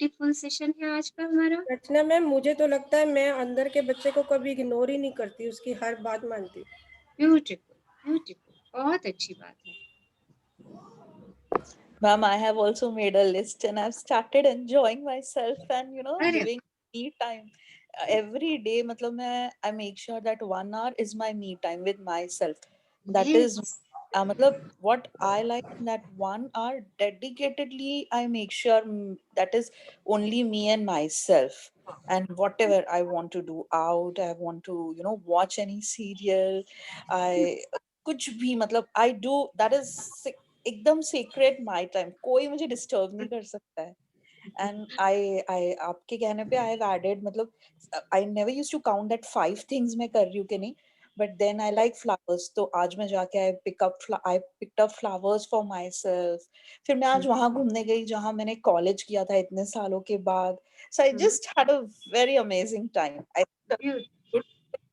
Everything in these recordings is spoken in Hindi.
ब्यूटीफुल सेशन है आज का हमारा। रचना मैम, मुझे तो लगता है मैं अंदर के बच्चे को कभी इग्नोर ही नहीं करती, उसकी हर बात मानती। ब्यूटीफुल, ब्यूटीफुल, बहुत अच्छी बात है। Ma'am, I have also made a list and I've started enjoying myself and अरे giving me time. Every day, matlab I make sure that 1 hour is my me time with myself. That is, yes, matlab what I like in that 1 hour dedicatedly. I make sure that is only me and myself. And whatever I want to do out, I want to watch any serial. I कुछ भी मतलब I do that is एकदम सीक्रेट माई टाइम, कोई मुझे डिस्टर्ब नहीं कर सकता है। एंड आई आपके कहने पे आई हैव एडेड, मतलब I never used to count that 5 things मैं कर रही हूँ कि नहीं, but then I like flowers, तो आज मैं जाके I picked up flowers for myself. फिर मैं आज वहां घूमने गई जहां मैंने कॉलेज किया था इतने सालों के बाद। So I just had a very amazing time. I good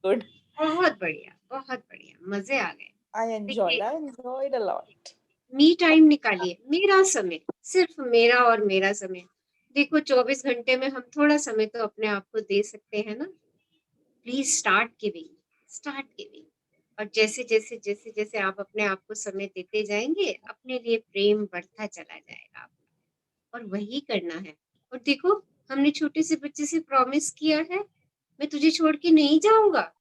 good बहुत बढ़िया, बहुत बढ़िया, मजे आ गए। आई देखिए, enjoyed a lot. Me time निकालिए, मेरा समय, सिर्फ मेरा और मेरा समय। देखो 24 घंटे में हम थोड़ा समय तो अपने आप को दे सकते हैं ना। Please start giving, start giving. और जैसे जैसे जैसे जैसे आप अपने आप को समय देते जाएंगे, अपने लिए प्रेम बढ़ता चला जाएगा आपका। और वही करना है। और देखो, हमने छोटे से बच्चे से प्रॉमिस किया है, मैं तुझे छोड़ के नहीं जाऊंगा,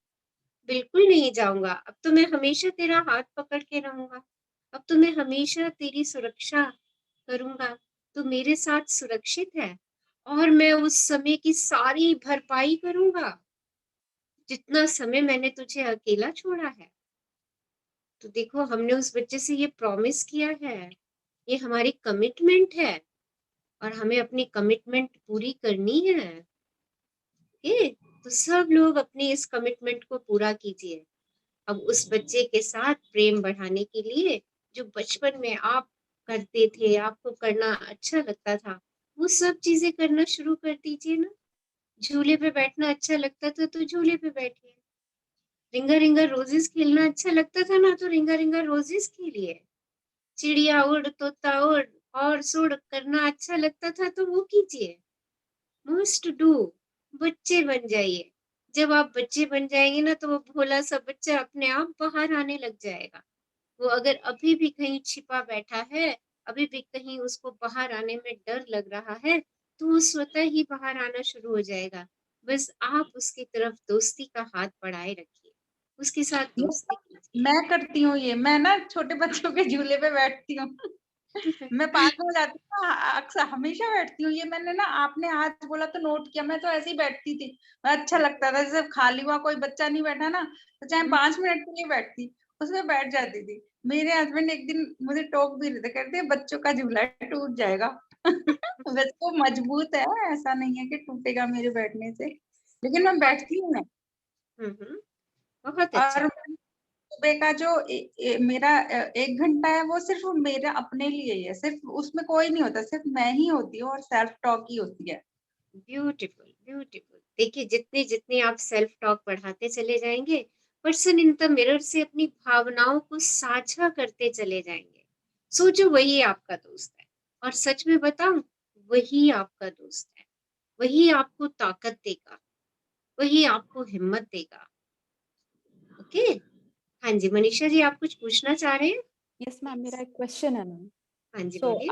बिल्कुल नहीं जाऊंगा। अब तो मैं हमेशा तेरा हाथ पकड़ के रहूंगा, अब तो मैं हमेशा तेरी सुरक्षा करूंगा, तू मेरे साथ सुरक्षित है। और मैं उस समय की सारी भरपाई करूंगा जितना समय मैंने तुझे अकेला छोड़ा है। तो देखो, हमने उस बच्चे से ये प्रॉमिस किया है, ये हमारी कमिटमेंट है, और हमें अपनी कमिटमेंट पूरी करनी है। ओके, तो सब लोग अपनी इस कमिटमेंट को पूरा कीजिए। अब उस बच्चे के साथ प्रेम बढ़ाने के लिए जो बचपन में आप करते थे, आपको करना अच्छा लगता था, वो सब चीजें करना शुरू कर दीजिए ना। झूले पे बैठना अच्छा लगता था तो झूले पे बैठिए। रिंगा रिंगा रोजेस खेलना अच्छा लगता था ना, तो रिंगा रिंगा रोजेस खेलिए। चिड़िया उड़, तोता उड़, और सुड़ करना अच्छा लगता था तो वो कीजिए। मस्ट डू, बच्चे बन जाइए। जब आप बच्चे बन जाएंगे ना, तो वो भोला सा बच्चा अपने आप बाहर आने लग जाएगा। वो अगर अभी भी कहीं छिपा बैठा है, अभी भी कहीं उसको बाहर आने में डर लग रहा है, तो वो स्वतः ही बाहर आना शुरू हो जाएगा। बस आप उसकी तरफ दोस्ती का हाथ बढ़ाए रखिए, उसके साथ दोस्ती कीजिए। मैं करती हूँ ये, मैं ना छोटे बच्चों के झूले पे बैठती हूँ। मैं पास हो जाती हूँ ना, अक्सर हमेशा बैठती हूँ। ये मैंने ना, आपने आज बोला तो नोट किया, मैं तो ऐसे ही बैठती थी। अच्छा लगता था, जैसे खाली हुआ कोई बच्चा नहीं बैठा ना, तो चाहे 5 मिनट के लिए बैठती, उसमें बैठ जाती थी। मेरे हस्बैंड एक दिन मुझे टोक भी रहे थे, कहते बच्चों का झूला टूट जाएगा। वैसे वो मजबूत है, ऐसा नहीं है कि टूटेगा मेरे बैठने से, लेकिन मैं बैठती हूँ। बहुत अच्छा। और सुबह का जो मेरा 1 घंटा है, वो सिर्फ मेरा अपने लिए ही है, सिर्फ उसमें कोई नहीं होता, सिर्फ मैं ही होती हूँ और सेल्फ टॉक ही होती है। Beautiful, beautiful. देखिए, जितने जितने आप सेल्फ टॉक बढ़ाते चले जाएंगे, पर्सन इन द मिरर से अपनी भावनाओं को साझा करते चले जाएंगे। सोचो, वही आपका दोस्त है। और सच में बताऊं, वही आपका दोस्त है। वही आपको ताकत देगा, वही आपको हिम्मत देगा। ओके। हाँ जी, मनीषा जी, आप कुछ पूछना चाह रहे हैं? यस मैम, मेरा एक क्वेश्चन है मैम। हाँ जी, सो बोलिए।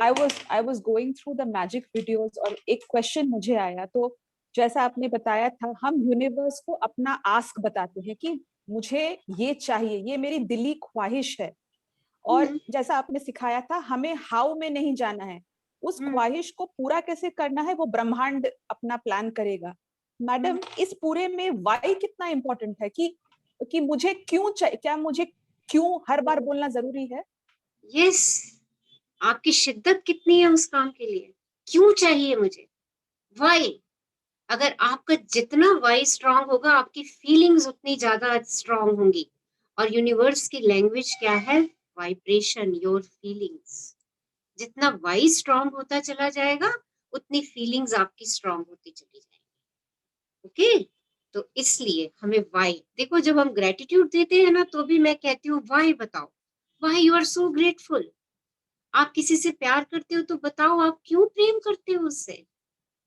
I was going through the magic videos और एक क्वेश्चन मुझे आया। तो जैसा आपने बताया था, हम यूनिवर्स को अपना आस्क बताते हैं कि मुझे ये चाहिए, ये मेरी दिली ख्वाहिश है। और जैसा आपने सिखाया था, हमें हाउ में नहीं जाना है, उस ख्वाहिश को पूरा कैसे करना है वो ब्रह्मांड अपना प्लान करेगा। मैडम, इस पूरे में वाई कितना इम्पोर्टेंट है कि मुझे क्यों चाहिए, क्या मुझे क्यों हर बार बोलना जरूरी है? यस, आपकी शिद्दत कितनी है उस काम के लिए। क्यों चाहिए मुझे, वाई। अगर आपका जितना वाई स्ट्रांग होगा, आपकी फीलिंग्स उतनी ज्यादा स्ट्रांग होंगी। और यूनिवर्स की लैंग्वेज क्या है? Vibration, your feelings. जितना वाई स्ट्रांग होता चला जाएगा, उतनी फीलिंग्स आपकी स्ट्रांग होती चली जाएगी। ओके, तो इसलिए हमें वाई देखो, जब हम ग्रेटिट्यूड देते हैं ना, तो भी मैं कहती हूँ वाई बताओ, why you are so grateful. आप किसी से प्यार करते हो तो बताओ, आप क्यों प्रेम करते हो उससे।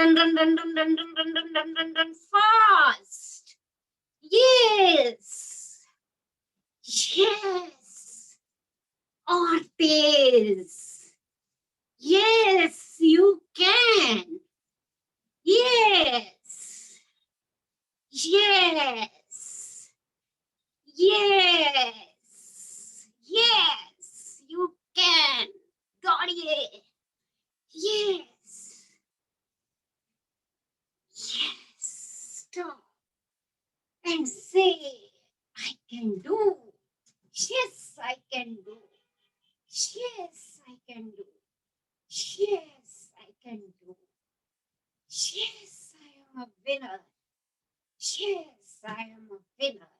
Run, run, run, run, run, run, run, run, run, run, run fast. Yes. Yes. और तेज. Yes, you can. Yes. Yes. Yes. Yes, you can. दौड़िए. Yes. Yes. Stop and say, I can do. Yes, I can do. Yes, I can do. Yes, I can do. Yes, I am a winner. Yes, I am a winner.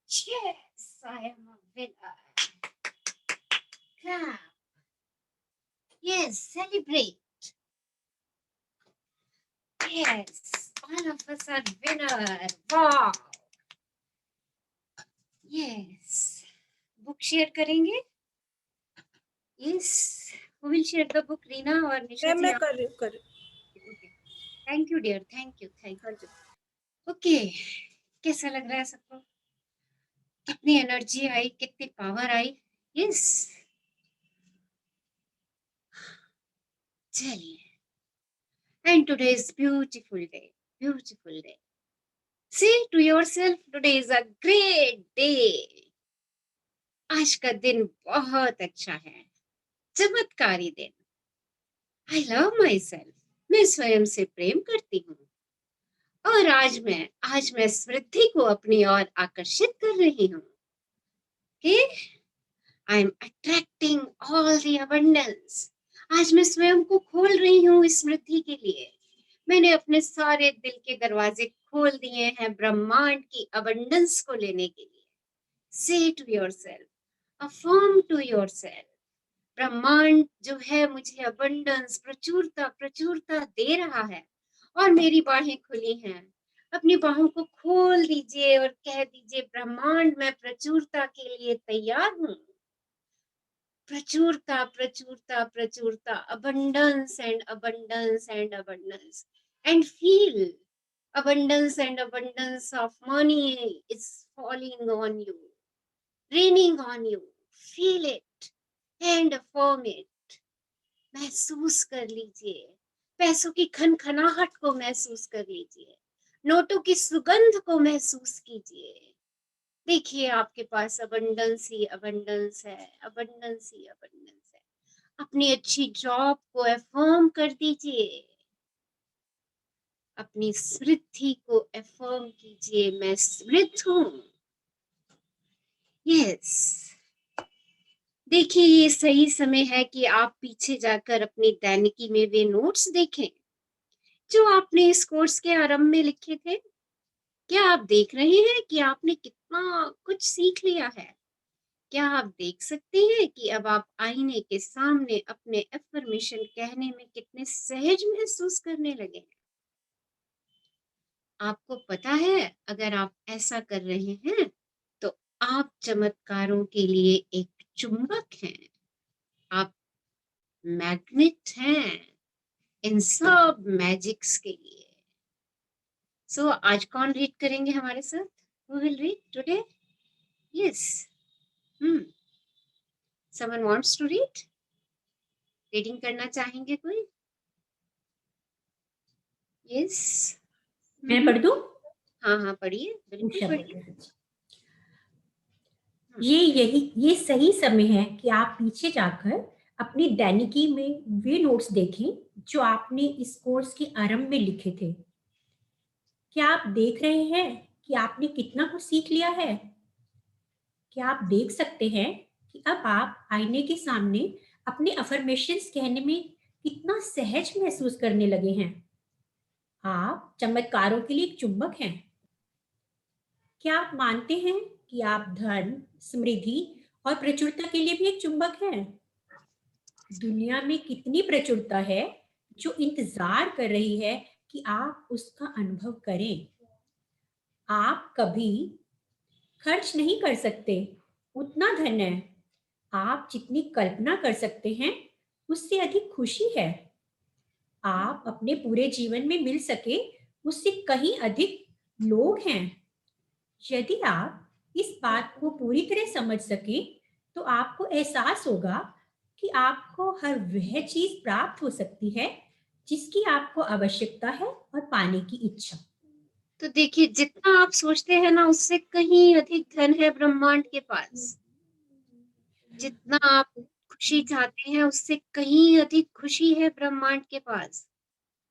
Yes, I am a winner. Clap. Yes, celebrate. Yes, all of us are winner. Wow. Yes. Book share करेंगे? Yes. Who will share the book? Reena और निशा जी? मैं कर रही हूँ. Okay. Thank you, dear. Thank you. Thank you. Okay. कैसा लग रहा है सबको? कितनी एनर्जी आई, कितनी पावर आई? Yes. चलिए. And today is beautiful day. Beautiful day. Say to yourself, today is a great day. आज का दिन बहुत अच्छा है. चमत्कारी दिन. I love myself. मैं स्वयं से प्रेम करती हूँ. और आज मैं समृद्धि को अपनी ओर आकर्षित कर रही हूँ. Okay? I am attracting all the abundance. आज मैं स्वयं को खोल रही हूँ इस समृद्धि के लिए. मैंने अपने सारे दिल के दरवाजे खोल दिए हैं ब्रह्मांड की abundance को लेने के लिए. Say to yourself, affirm to yourself. ब्रह्मांड जो है मुझे abundance, प्रचुरता दे रहा है और मेरी बाहें खुली हैं. अपनी बाहों को खोल दीजिए और कह दीजिए, ब्रह्मांड मैं प्रचुरता के लिए तैयार हूँ. प्रचुरता, abundance and abundance and abundance. And feel abundance and abundance of money is falling on you, raining on you. Feel it and affirm it. महसूस कर लीजिए. पैसों की खनखनाहट को महसूस कर लीजिए. नोटों की सुगंध को महसूस कीजिए. देखिए आपके पास abundance ही abundance है. अपनी अच्छी जॉब को affirm कर दीजिए. अपनी समृद्धि को affirm कीजिए. मैं समृद्ध हूँ. Yes. देखिए ये सही समय है कि आप पीछे जाकर अपनी दैनिकी में वे नोट्स देखें जो आपने इस कोर्स के आरंभ में लिखे थे. क्या आप देख रहे हैं कि आपने कितना कुछ सीख लिया है? क्या आप देख सकते हैं कि अब आप आईने के सामने अपने अफर्मेशन कहने में कितने सहज महसूस करने लगे हैं? आपको पता है, अगर आप ऐसा कर रहे हैं तो आप चमत्कारों के लिए एक चुंबक हैं. आप मैग्नेट हैं इन सब मैजिक्स के लिए. सो आज कौन रीड करेंगे हमारे साथ? Who will read today? Yes. Someone wants to read? Reading करना चाहेंगे कोई? Yes. मैं पढ़ दूं? हाँ पढ़िए. बिल्कुल उषा बोल पढ़िए. रही है। ये सही समय है कि आप पीछे जाकर अपनी दैनिकी में वे नोट्स देखें जो आपने इस कोर्स के आरंभ में लिखे थे. क्या आप देख रहे हैं कि आपने कितना कुछ सीख लिया है? क्या आप देख सकते हैं कि अब आप आईने के सामने अपने अफर्मेशंस कहने में कितना सहज महसूस करने लगे हैं? आप चमत्कारों के लिए एक चुंबक हैं. क्या आप मानते हैं कि आप धन, समृद्धि और प्रचुरता के लिए भी एक चुंबक हैं? दुनिया में कितनी प्रचुरता है जो इंतजार कर रही है कि आप उसका अनुभव करें. आप कभी खर्च नहीं कर सकते उतना धन है. आप जितनी कल्पना कर सकते हैं उससे अधिक खुशी है. आप अपने पूरे जीवन में मिल सके उससे कहीं अधिक लोग हैं। यदि आप इस बात को पूरी तरह समझ सकें तो आपको एहसास होगा कि आपको हर वह चीज प्राप्त हो सकती है जिसकी आपको आवश्यकता है और पाने की इच्छा। तो देखिए, जितना आप सोचते हैं ना, उससे कहीं अधिक धन है ब्रह्मांड के पास। जितना आप खुशी चाहते हैं, उससे कहीं अधिक खुशी है ब्रह्मांड के पास।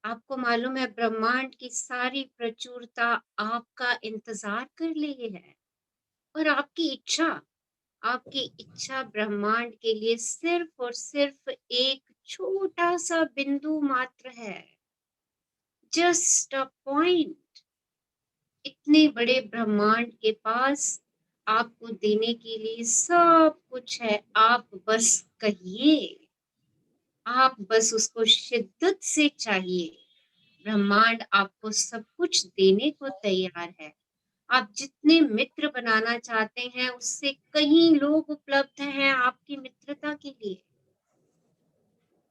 आपको मालूम है, ब्रह्मांड की सारी प्रचुरता आपका इंतजार कर रही है। और आपकी इच्छा ब्रह्मांड के लिए सिर्फ और सिर्फ एक छोटा सा बिंदु मात्र है। Just a point. इतने बड़े ब्रह्मांड के पास आपको देने के लिए सब कुछ है। आप बस कहिए, आप बस उसको शिद्दत से चाहिए। ब्रह्मांड आपको सब कुछ देने को तैयार है। आप जितने मित्र बनाना चाहते हैं, उससे कहीं लोग उपलब्ध हैं आपकी मित्रता के लिए।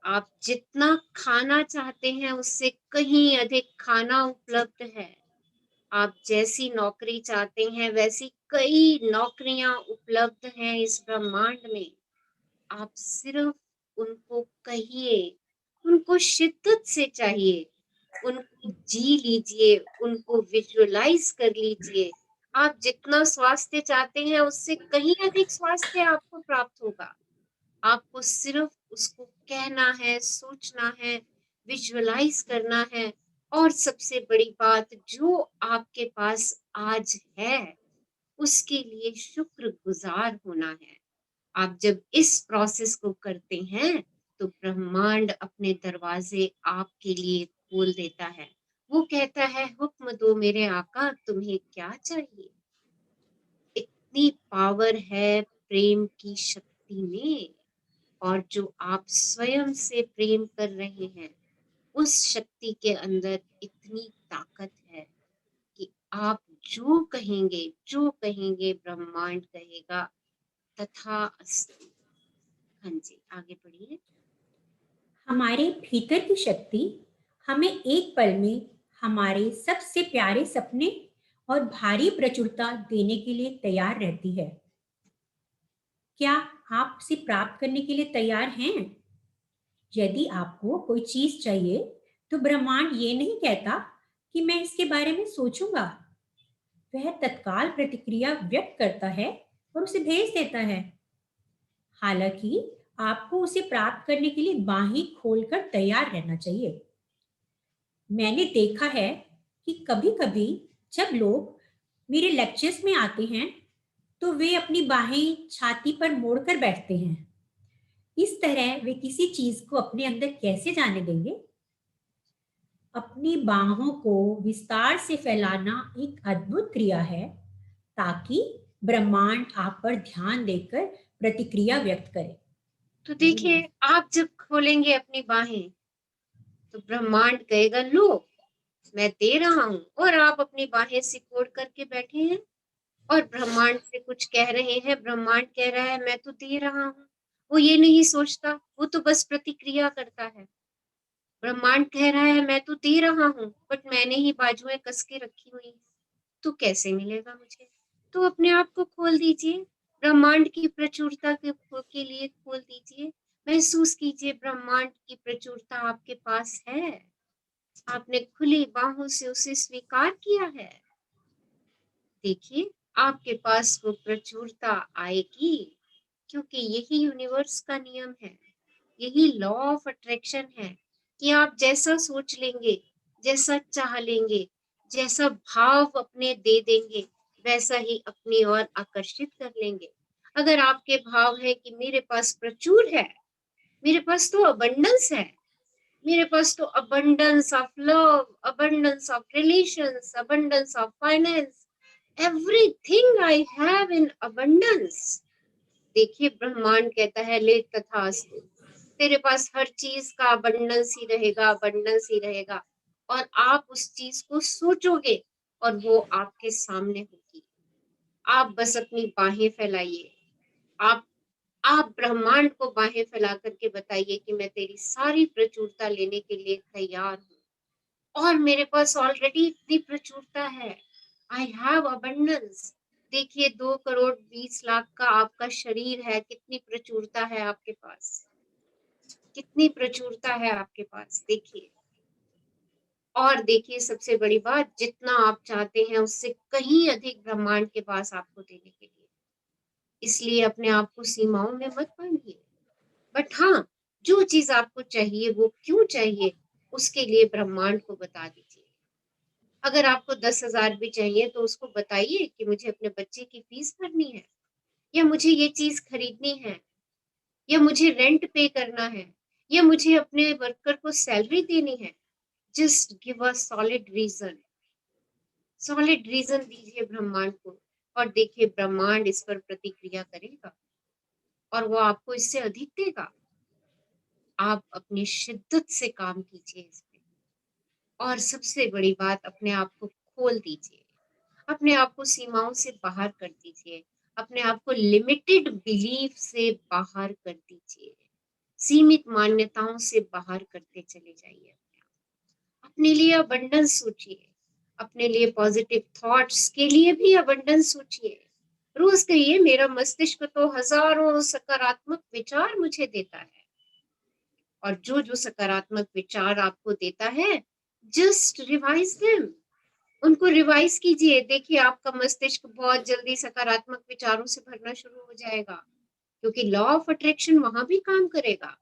आप जितना खाना चाहते हैं, उससे कहीं अधिक खाना उपलब्ध है। आप जैसी नौकरी चाहते हैं, वैसी कई नौकरियां उपलब्ध हैं इस ब्रह्मांड में। आप सिर्फ उनको कहिए, उनको शिद्दत से चाहिए, उनको जी लीजिए, उनको विजुअलाइज कर लीजिए। आप जितना स्वास्थ्य चाहते हैं, उससे कहीं अधिक स्वास्थ्य आपको प्राप्त होगा। आपको सिर्फ उसको कहना है, सोचना है, विजुअलाइज करना है। और सबसे बड़ी बात, जो आपके पास आज है, उसके लिए शुक्रगुजार होना है। आप जब इस प्रोसेस को करते हैं, तो ब्रह्मांड अपने दरवाजे आपके लिए खोल देता है। वो कहता है, हुक्म दो मेरे आका, तुम्हें क्या चाहिए। इतनी पावर है प्रेम की शक्ति में। और जो आप स्वयं से प्रेम कर रहे हैं, उस शक्ति के अंदर इतनी ताकत है कि आप जो कहेंगे ब्रह्मांड कहेगा तथास्तु। हाँ जी, आगे बढ़िए। हमारे भीतर की शक्ति हमें एक पल में हमारे सबसे प्यारे सपने और भारी प्रचुरता देने के लिए तैयार रहती है। क्या आप उसे प्राप्त करने के लिए तैयार हैं? यदि आपको कोई चीज चाहिए तो ब्रह्मांड ये नहीं कहता कि मैं इसके बारे में सोचूंगा। वह तत्काल प्रतिक्रिया व्यक्त करता है और उसे भेज देता है। हालांकि आपको उसे प्राप्त करने के लिए बाहें खोलकर तैयार रहना चाहिए। मैंने देखा है कि कभी-कभी जब लोग मेरे लेक्चर्स में आते हैं तो वे अपनी बाहें छाती पर मोड़कर बैठते हैं। इस तरह वे किसी चीज को अपने अंदर कैसे जाने देंगे? अपनी बाहों को विस्तार से फैलाना एक अद्भुत क्रिया है ताकि ब्रह्मांड आप पर ध्यान देकर प्रतिक्रिया व्यक्त करे। तो देखिए, आप जब खोलेंगे अपनी बाहें, तो ब्रह्मांड कहेगा, लो मैं दे रहा हूं। और आप अपनी बाहें सिकोड़ करके बैठे हैं और ब्रह्मांड से कुछ कह रहे हैं। ब्रह्मांड कह रहा है, मैं तो दे रहा हूं। वो ये नहीं सोचता, वो तो बस प्रतिक्रिया करता है। ब्रह्मांड कह रहा है, मैं तो दे रहा हूं, बट मैंने ही बाजुएं कस के रखी हुई है, तो कैसे मिलेगा मुझे। तो अपने आप को खोल दीजिए, ब्रह्मांड की प्रचुरता के लिए खोल दीजिए। महसूस कीजिए, ब्रह्मांड की प्रचुरता आपके पास है। आपने खुली बाहों से उसे स्वीकार किया है। देखिए, आपके पास वो प्रचुरता आएगी, क्योंकि यही यूनिवर्स का नियम है। यही लॉ ऑफ अट्रैक्शन है कि आप जैसा सोच लेंगे, जैसा चाह लेंगे, जैसा भाव अपने दे देंगे, वैसा ही अपनी ओर आकर्षित कर लेंगे। अगर आपके भाव है कि मेरे पास प्रचुर है, मेरे पास तो अबंडेंस है, मेरे पास तो abundance of love, abundance of relations, abundance of finance, everything I have in abundance। देखिए, ब्रह्मांड कहता है, ले तथास्तु। तेरे पास हर चीज का abundance ही रहेगा, abundance ही रहेगा। और आप उस चीज को सोचोगे और वो आपके सामने होगी। आप बस अपनी बाहें फैलाइए, आप आप ब्रह्मांड को बाहें फैला करके बताइए कि मैं तेरी सारी प्रचुरता लेने के लिए तैयार हूँ और मेरे पास ऑलरेडी इतनी प्रचुरता है। आई हैव अबंडेंस। देखिए 2 करोड़ 20 लाख का आपका शरीर है, कितनी प्रचुरता है आपके पास, कितनी प्रचुरता है आपके पास, देखिए। और देखिए सबसे बड़ी बात, जितना आप चाहते हैं उससे कहीं अधिक ब्रह्मांड के पास आपको देने के लिए। इसलिए अपने आप को सीमाओं में मत बांधिए। बट हाँ, जो चीज आपको चाहिए वो क्यों चाहिए, उसके लिए ब्रह्मांड को बता दीजिए। अगर आपको 10,000 भी चाहिए तो उसको बताइए कि मुझे अपने बच्चे की फीस भरनी है, या मुझे ये चीज खरीदनी है, या मुझे रेंट पे करना है, या मुझे अपने वर्कर को सैलरी देनी है। Just give a solid reason, solid reason दीजिए ब्रह्मांड को, और देखिए ब्रह्मांड इस पर प्रतिक्रिया करेगा और वो आपको इससे अधिक देगा। आप अपनी शिद्दत से काम कीजिए इस पे, और सबसे बड़ी बात, अपने आप को खोल दीजिए, अपने आप को सीमाओं से बाहर कर दीजिए, अपने आप को लिमिटेड बिलीफ से बाहर कर दीजिए, सीमित मान्यताओं से बाहर करते चले जाइए। अपने लिए अबंडेंस सोचिए, अपने लिए पॉजिटिव थॉट्स के लिए भी अबंडेंस सोचिए। रोज कहिए, मेरा मस्तिष्क तो हजारों सकारात्मक विचार मुझे देता है। और जो जो सकारात्मक विचार आपको देता है, जस्ट रिवाइज देम, उनको रिवाइज कीजिए। देखिए आपका मस्तिष्क बहुत जल्दी सकारात्मक विचारों से भरना शुरू हो जाएगा, क्योंकि लॉ ऑफ अट्रैक्शन वहां भी काम करेगा।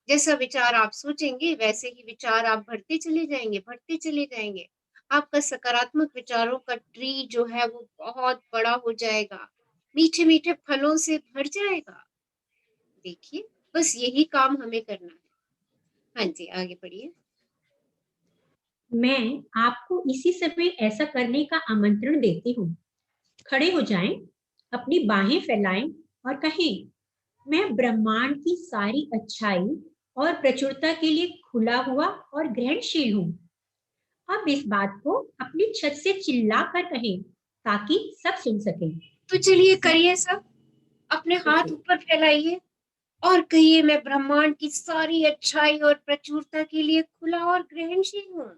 जैसा विचार आप सोचेंगे वैसे ही विचार आप भरते चले जाएंगे, भरते चले जाएंगे। आपका सकारात्मक विचारों का ट्री जो है वो बहुत बड़ा हो जाएगा, मीठे मीठे फलों से भर जाएगा। देखिए, बस यही काम हमें करना है। हाँ जी, आगे बढ़िए। मैं आपको इसी समय ऐसा करने का आमंत्रण देती हूँ। खड़े हो जाएं, अपनी बाहें फैलाएं और कहें, मैं ब्रह्मांड की सारी अच्छाई और प्रचुरता के लिए खुला हुआ और ग्रहणशील हूँ। अब इस बात को अपनी छत से चिल्ला कर कहें ताकि सब सुन सकें। तो चलिए करिए सब, अपने हाथ ऊपर फैलाइए और कहिए, मैं ब्रह्मांड की सारी अच्छाई और प्रचुरता के लिए खुला और ग्रहणशील हूँ।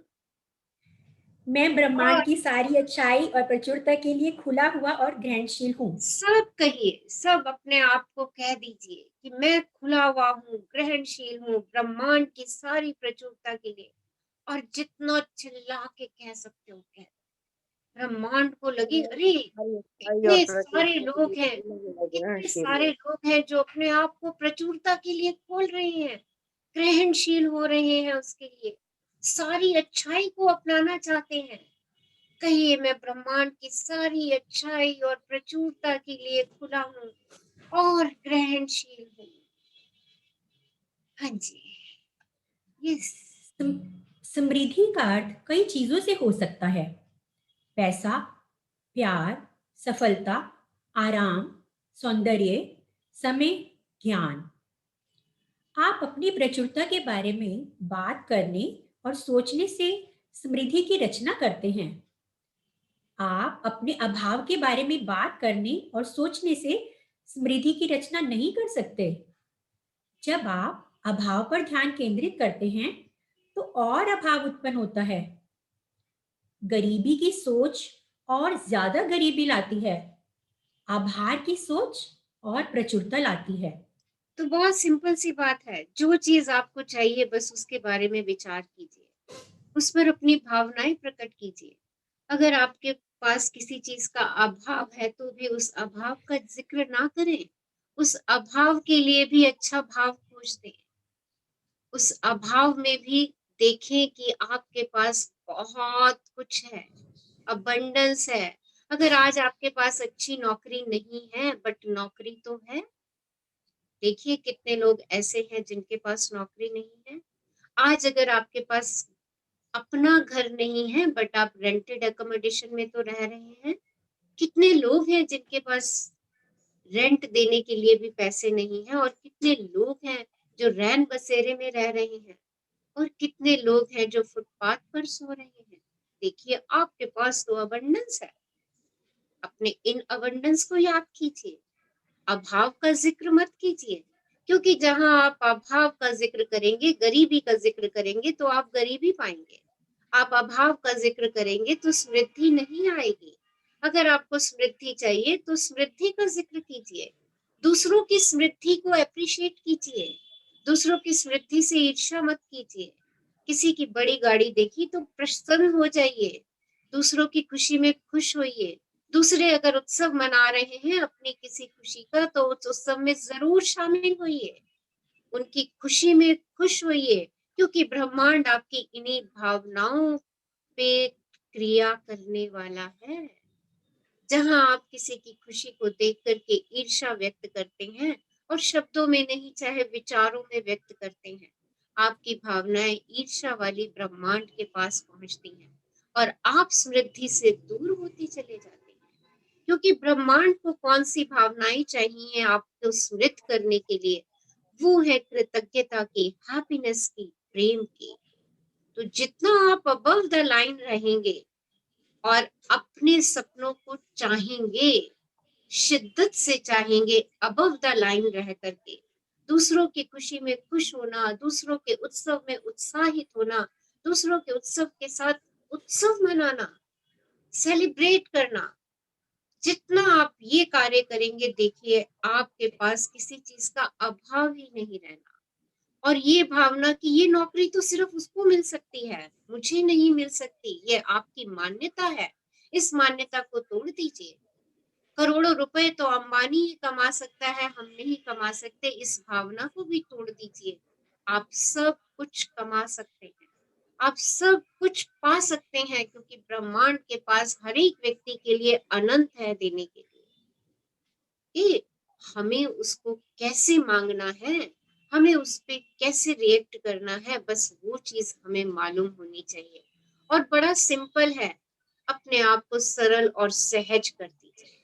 मैं ब्रह्मांड और की सारी अच्छाई और प्रचुरता के लिए खुला हुआ और ग्रहणशील हूँ। सब कहिए, सब अपने आप को कह दीजिए कि मैं खुला हुआ हूँ, ग्रहणशील हूँ ब्रह्मांड की सारी प्रचुरता के लिए। और जितना चिल्ला के कह सकते हो कह, ब्रह्मांड को लगे, अरे इतने सारे लोग हैं, इतने सारे लोग हैं जो अपने आप को प्रचुरता के लिए खोल रहे हैं, ग्रहणशील हो रहे हैं, उसके लिए सारी अच्छाई को अपनाना चाहते हैं। कहिए, मैं ब्रह्मांड की सारी अच्छाई और प्रचुरता के लिए खुला हूँ और ग्रहणशील हूँ। हाँ जी, यस। समृद्धि का अर्थ कई चीजों से हो सकता है। पैसा, प्यार, सफलता, आराम, सौंदर्य, समय, ज्ञान। आप अपनी प्रचुरता के बारे में बात करने और सोचने से समृद्धि की रचना करते हैं। आप अपने अभाव के बारे में बात करने और सोचने से समृद्धि की रचना नहीं कर सकते। जब आप अभाव पर ध्यान केंद्रित करते हैं तो और अभाव उत्पन्न होता है। गरीबी की सोच और ज्यादा गरीबी लाती है। आभार की सोच और प्रचुरता लाती है। तो बहुत सिंपल सी बात है, जो चीज आपको चाहिए बस उसके बारे में विचार कीजिए, उस पर अपनी भावनाएं प्रकट कीजिए। अगर आपके पास किसी चीज का अभाव है तो भी उस अभाव का जिक्र ना करें, उस अभाव के लिए भी अच्छा भाव खोज दें। उस अभाव में भी देखें कि आपके पास बहुत कुछ है, अबंडेंस है। अगर आज आपके पास अच्छी नौकरी नहीं है बट नौकरी तो है, देखिए कितने लोग ऐसे हैं जिनके पास नौकरी नहीं है। आज अगर आपके पास अपना घर नहीं है बट आप रेंटेड अकोमोडेशन में तो रह रहे हैं, कितने लोग हैं जिनके पास रेंट देने के लिए भी पैसे नहीं है, और कितने लोग हैं जो रैन बसेरे में रह रहे हैं, और कितने लोग हैं जो फुटपाथ पर सो रहे हैं। देखिए आपके पास तो अबंडेंस है, अपने इन अबंडेंस को याद कीजिए, अभाव का जिक्र मत कीजिए, क्योंकि जहां आप अभाव का जिक्र करेंगे, गरीबी का जिक्र करेंगे, तो आप गरीबी पाएंगे। आप अभाव का जिक्र करेंगे तो समृद्धि नहीं आएगी। अगर आपको समृद्धि चाहिए तो समृद्धि का जिक्र कीजिए, दूसरों की समृद्धि को अप्रिशिएट कीजिए, दूसरों की समृद्धि से ईर्ष्या मत कीजिए। किसी की बड़ी गाड़ी देखी तो प्रसन्न हो जाइए, दूसरों की खुशी में खुश होइए। दूसरे अगर उत्सव मना रहे हैं अपनी किसी खुशी का, तो उस उत्सव में जरूर शामिल होइए, उनकी खुशी में खुश होइए, क्योंकि ब्रह्मांड आपकी इन्हीं भावनाओं पे क्रिया करने वाला है। जहां आप किसी की खुशी को देख करके ईर्ष्या व्यक्त करते हैं, और शब्दों में नहीं चाहे विचारों में व्यक्त करते हैं, आपकी भावनाएं ईर्ष्या वाली ब्रह्मांड के पास पहुंचती हैं और आप समृद्धि से दूर होते चले जाते हैं। क्योंकि ब्रह्मांड को कौन सी भावनाएं चाहिए आपको समृद्ध करने के लिए, वो है कृतज्ञता की, हैप्पीनेस की, प्रेम की। तो जितना आप अबव द लाइन रहेंगे और अपने सपनों को चाहेंगे, शिद्दत से चाहेंगे, अबव द लाइन रह करके, दूसरों की खुशी में खुश होना, दूसरों के उत्सव में उत्साहित होना, दूसरों के उत्सव के साथ उत्सव मनाना, सेलिब्रेट करना, जितना आप ये कार्य करेंगे, देखिए आपके पास किसी चीज का अभाव ही नहीं रहना। और ये भावना कि ये नौकरी तो सिर्फ उसको मिल सकती है, मुझे नहीं मिल सकती, ये आपकी मान्यता है। इस मान्यता को तोड़ दीजिए। करोड़ों रुपए तो अंबानी ही कमा सकता है, हम नहीं कमा सकते, इस भावना को भी तोड़ दीजिए। आप सब कुछ कमा सकते हैं, आप सब कुछ पा सकते हैं, क्योंकि ब्रह्मांड के पास हर एक व्यक्ति के लिए अनंत है देने के लिए। ये हमें उसको कैसे मांगना है, हमें उस पे कैसे रिएक्ट करना है, बस वो चीज हमें मालूम होनी चाहिए। और बड़ा सिंपल है, अपने आप को सरल और सहज कर दीजिए।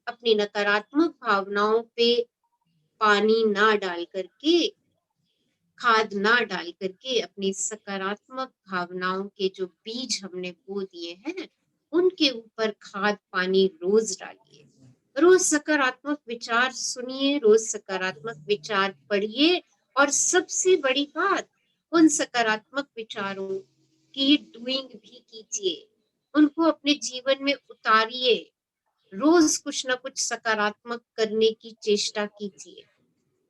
अपनी नकारात्मक भावनाओं पे पानी ना डाल करके, खाद ना डाल करके, अपनी सकारात्मक भावनाओं के जो बीज हमने बो दिए हैं, उनके ऊपर खाद पानी रोज डालिए। रोज सकारात्मक विचार सुनिए, रोज सकारात्मक विचार पढ़िए, और सबसे बड़ी बात, उन सकारात्मक विचारों की डूइंग भी कीजिए, उनको अपने जीवन में उतारिए। रोज कुछ ना कुछ सकारात्मक करने की चेष्टा कीजिए,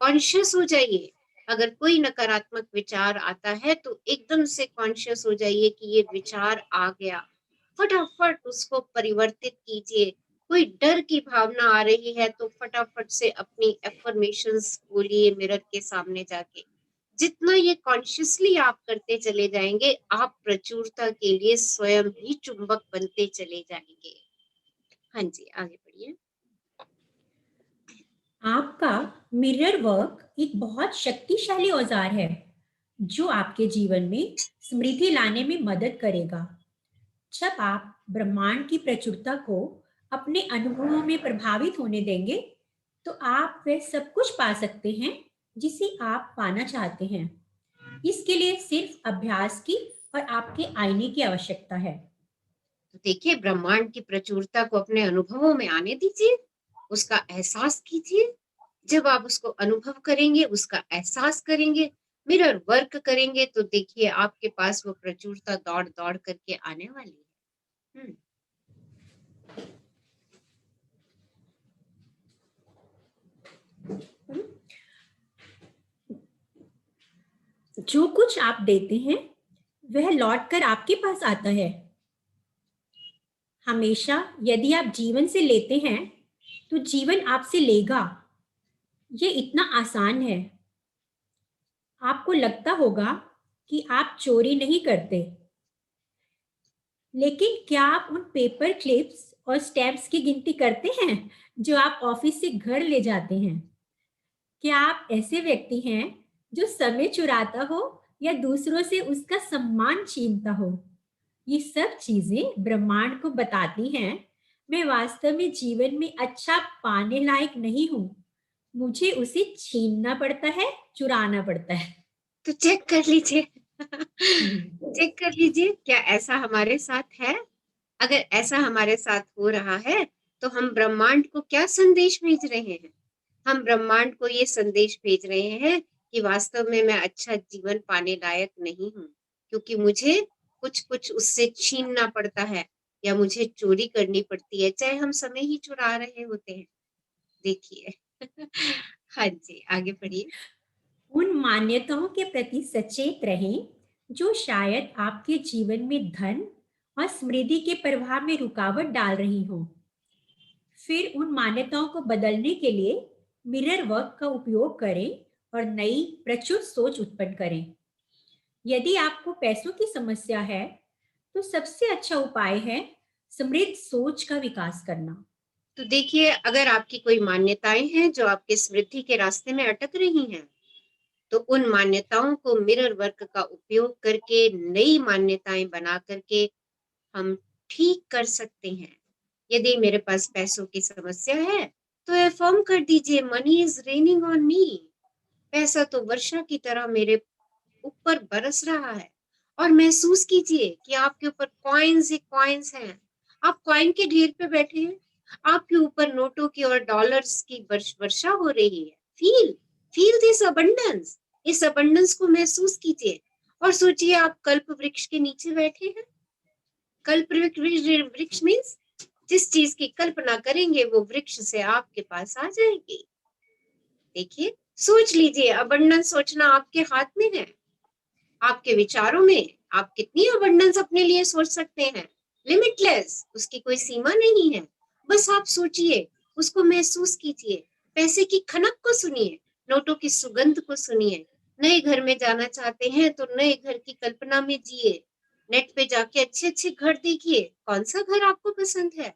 कॉन्शियस हो जाइए। अगर कोई नकारात्मक विचार आता है तो एकदम से कॉन्शियस हो जाइए कि ये विचार आ गया, फटाफट उसको परिवर्तित कीजिए। कोई डर की भावना आ रही है तो फटाफट से अपनी एफर्मेशंस बोलिए मिरर के सामने जाके। जितना ये कॉन्शियसली आप करते चले जाएंगे, आप प्रचुरता के लिए स्वयं ही चुंबक बनते चले जाएंगे। हाँ जी, आगे बढ़िए। आपका मिरर वर्क एक बहुत शक्तिशाली औजार है जो आपके जीवन में समृद्धि लाने में मदद करेगा। जब आप ब्रह्मांड की प्रचुरता को अपने अनुभवों में प्रभावित होने देंगे, तो आप वह सब कुछ पा सकते हैं जिसे आप पाना चाहते हैं। इसके लिए सिर्फ अभ्यास की और आपके आईने की आवश्यकता है। तो देखिए, ब्रह्मांड की प्रचुरता को अपने अनुभवों में आने दीजिए, उसका एहसास कीजिए। जब आप उसको अनुभव करेंगे, उसका एहसास करेंगे, मिरर वर्क करेंगे, तो देखिए आपके पास वो प्रचुरता दौड़ दौड़ करके आने वाली है। जो कुछ आप देते हैं वह लौटकर आपके पास आता है। हमेशा यदि आप जीवन से लेते हैं तो जीवन आपसे लेगा। ये इतना आसान है। आपको लगता होगा कि आप चोरी नहीं करते, लेकिन क्या आप उन पेपर क्लिप्स और स्टैम्प्स की गिनती करते हैं जो आप ऑफिस से घर ले जाते हैं? क्या आप ऐसे व्यक्ति हैं जो समय चुराता हो या दूसरों से उसका सम्मान छीनता हो? ये सब चीजें ब्रह्मांड को बताती हैं मैं वास्तव में जीवन में अच्छा पाने लायक नहीं हूँ। मुझे उसे छीनना पड़ता है, चुराना पड़ता है। तो चेक कर लीजिए। चेक कर लीजिए, क्या ऐसा हमारे साथ है? अगर ऐसा हमारे साथ हो रहा है तो हम ब्रह्मांड को क्या संदेश भेज रहे हैं? हम ब्रह्मांड को ये संदेश भेज रहे हैं कि वास्तव में मैं अच्छा जीवन पाने लायक नहीं हूँ, क्योंकि मुझे कुछ कुछ उससे छीनना पड़ता है या मुझे चोरी करनी पड़ती है, चाहे हम समय ही चुरा रहे होते हैं। देखिए हाँ जी, आगे बढ़िए। उन मान्यताओं के प्रति सचेत रहें जो शायद आपके जीवन में धन और समृद्धि के प्रवाह में रुकावट डाल रही हो। फिर उन मान्यताओं को बदलने के लिए मिरर वर्क का उपयोग करें और नई प्रचुर सोच उत्पन्न करें। यदि आपको पैसों की समस्या है, तो सबसे अच्छा उपाय है समृद्ध सोच का विकास करना। तो देखिए, अगर आपकी कोई मान्यताएं हैं जो आपके समृद्धि के रास्ते में अटक रही हैं, तो उन मान्यताओं को मिरर वर्क का उपयोग करके नई मान्यताएं बना करके हम ठीक कर सकते हैं। यदि मेरे पास पैसों की समस्या है, तो अफर्म कर दीजिए, money is raining on me. पैसा तो वर्षा की तरह मेरे ऊपर बरस रहा है। और महसूस कीजिए कि आपके ऊपर कॉइन्स ही कॉइन्स हैं। आप कॉइन के ढेर पे बैठे हैं, आपके ऊपर नोटों की और डॉलर्स की वर्षा हो रही है। Feel this abundance. इस अबंडेंस को महसूस कीजिए और सोचिए आप कल्प वृक्ष के नीचे बैठे हैं। कल्प वृक्ष मीन्स जिस चीज की कल्पना करेंगे वो वृक्ष से आपके पास आ जाएगी। देखिए, सोच लीजिए, अबंडेंस सोचना आपके हाथ में है, आपके विचारों में। आप कितनी अबंडेंस अपने लिए सोच सकते हैं, लिमिटलेस, उसकी कोई सीमा नहीं है। बस आप सोचिए, उसको महसूस कीजिए, पैसे की खनक को सुनिए, नोटों की सुगंध को सुनिए। नए घर में जाना चाहते हैं तो नए घर की कल्पना में जिए। नेट पे जाके अच्छे अच्छे घर देखिए, कौन सा घर आपको पसंद है,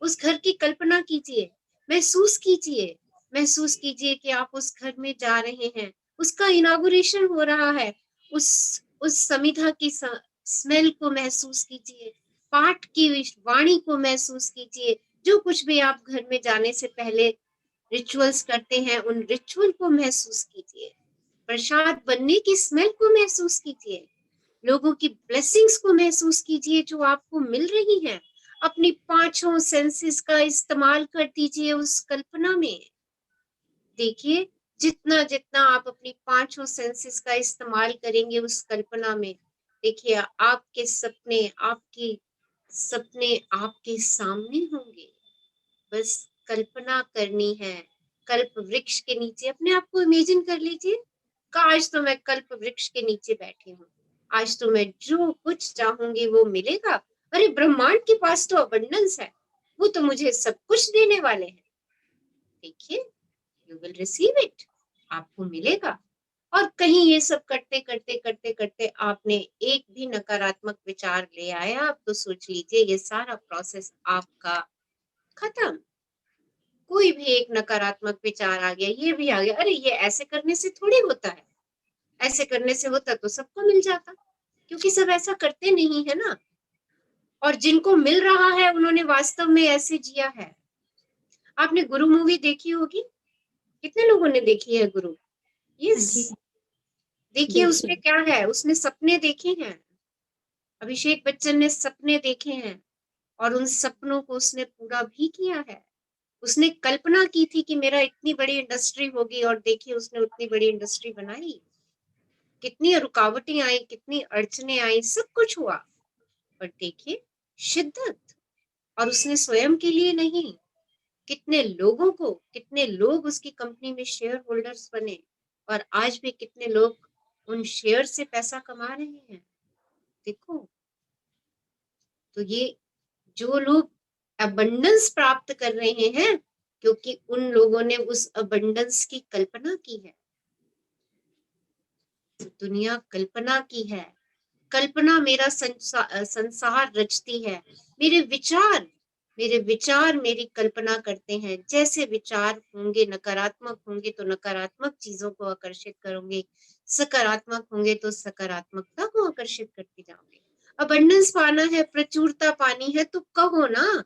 उस घर की कल्पना कीजिए, महसूस कीजिए। महसूस कीजिए कि आप उस घर में जा रहे हैं, उसका इनॉग्रेशन हो रहा है। उस समिधा की स्मेल को महसूस कीजिए, पाठ की वाणी को महसूस कीजिए। जो कुछ भी आप घर में जाने से पहले रिचुअल्स करते हैं, उन रिचुअल को महसूस कीजिए। प्रसाद बनने की स्मेल को महसूस कीजिए। लोगों की ब्लेसिंग्स को महसूस कीजिए जो आपको मिल रही हैं। अपनी पांचों सेंसेस का इस्तेमाल कर दीजिए उस कल्पना में। देखिए, जितना जितना आप अपनी पांचों सेंसेस का इस्तेमाल करेंगे उस कल्पना में, देखिए आपके सपने आपके सामने होंगे। बस कल्पना करनी है। कल्प वृक्ष के नीचे अपने आप को इमेजिन कर लीजिए, काश तो मैं कल्प वृक्ष के नीचे बैठी हूँ, आज तो मैं जो कुछ चाहूंगी वो मिलेगा। अरे ब्रह्मांड के पास तो अबंडेंस है, वो तो मुझे सब कुछ देने वाले हैं। देखिए, यू विल रिसीव इट, आपको मिलेगा। और कहीं ये सब करते करते करते करते आपने एक भी नकारात्मक विचार ले आया, आप तो सोच लीजिए ये सारा प्रोसेस आपका खत्म। कोई भी एक नकारात्मक विचार आ गया, ये भी आ गया, अरे ये ऐसे करने से थोड़ी होता है, ऐसे करने से होता तो सबको मिल जाता, क्योंकि सब ऐसा करते नहीं है ना। और जिनको मिल रहा है उन्होंने वास्तव में ऐसे जिया है। आपने गुरु मूवी देखी होगी, कितने लोगों ने देखी है गुरु? यस। जी, देखिए उसमें देखिए, क्या है, उसने सपने देखे हैं। अभिषेक बच्चन ने सपने देखे हैं और उन सपनों को उसने पूरा भी किया है। उसने कल्पना की थी कि मेरा इतनी बड़ी इंडस्ट्री होगी, और देखिए उसने उतनी बड़ी इंडस्ट्री बनाई। कितनी रुकावटें आई, कितनी अड़चने आई, सब कुछ हुआ, पर देखिए शिद्दत। और उसने स्वयं के लिए नहीं, कितने लोग उसकी कंपनी में शेयर होल्डर्स बने, और आज भी कितने लोग उन शेयर से पैसा कमा रहे हैं। देखो, तो ये जो लोग अबंडेंस प्राप्त कर रहे हैं, क्योंकि उन लोगों ने उस अबंडेंस की कल्पना की है। दुनिया कल्पना की है, कल्पना मेरा संसार रचती है। मेरे विचार मेरी कल्पना करते हैं। जैसे विचार होंगे नकारात्मक होंगे तो नकारात्मक चीजों को आकर्षित करोगे, सकारात्मक होंगे तो सकारात्मकता को आकर्षित करते जाओगे। अबंडेंस पाना है, प्रचुरता पानी है, तो कहो ना,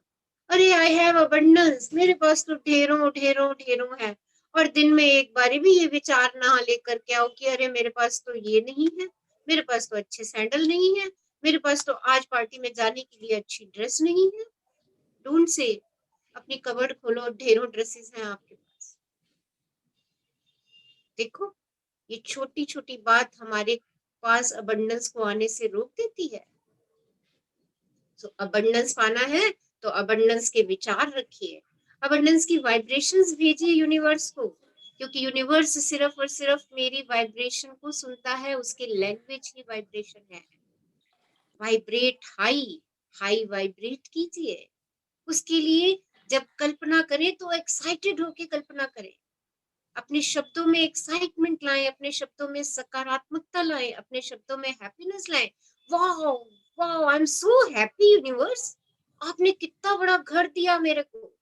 अरे आई हैव अबंडेंस, मेरे पास तो ढेरों ढेरों ढेरों है। और दिन में एक बारी भी ये विचार ना लेकर के आओ कि अरे मेरे पास तो ये नहीं है, मेरे पास तो अच्छे सैंडल नहीं है, मेरे पास तो आज पार्टी में जाने के लिए अच्छी ड्रेस नहीं है। डोंट से, अपनी कबर्ड खोलो, ढेरों ड्रेसेस हैं आपके पास। देखो, ये छोटी छोटी बात हमारे पास अबंडेंस को आने से रोक देती है। तो अबंडेंस पाना है तो अबंडेंस के विचार रखिए, अबंडेंस की वाइब्रेशंस भेजिए यूनिवर्स को, क्योंकि यूनिवर्स सिर्फ और सिर्फ मेरी वाइब्रेशन को सुनता है, उसकी लैंग्वेज ही वाइब्रेशन है। वाइब्रेट हाई, हाई वाइब्रेट कीजिए। उसके लिए जब कल्पना करें तो एक्साइटेड होके कल्पना करें, अपने शब्दों में एक्साइटमेंट लाएं, अपने शब्दों में सकारात्मकता लाएं, अपने शब्दों में हैप्पीनेस लाएं। Wow wow, I am so happy universe, आपने कितना बड़ा घर दिया मेरे को,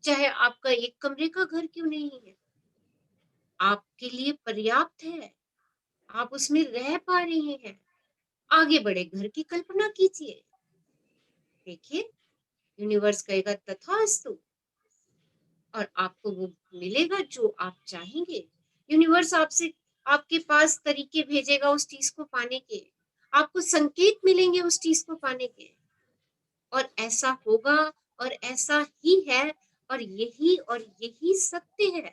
चाहे आपका एक कमरे का घर क्यों नहीं है, आपके लिए पर्याप्त है, आप उसमें रह पा रहे हैं। आगे बड़े घर की कल्पना कीजिए, देखिए यूनिवर्स कहेगा तथास्तु, और आपको वो मिलेगा जो आप चाहेंगे। यूनिवर्स आपसे, आपके पास तरीके भेजेगा उस चीज को पाने के, आपको संकेत मिलेंगे उस चीज को पाने के, और ऐसा होगा और ऐसा ही है, और यही सत्य है।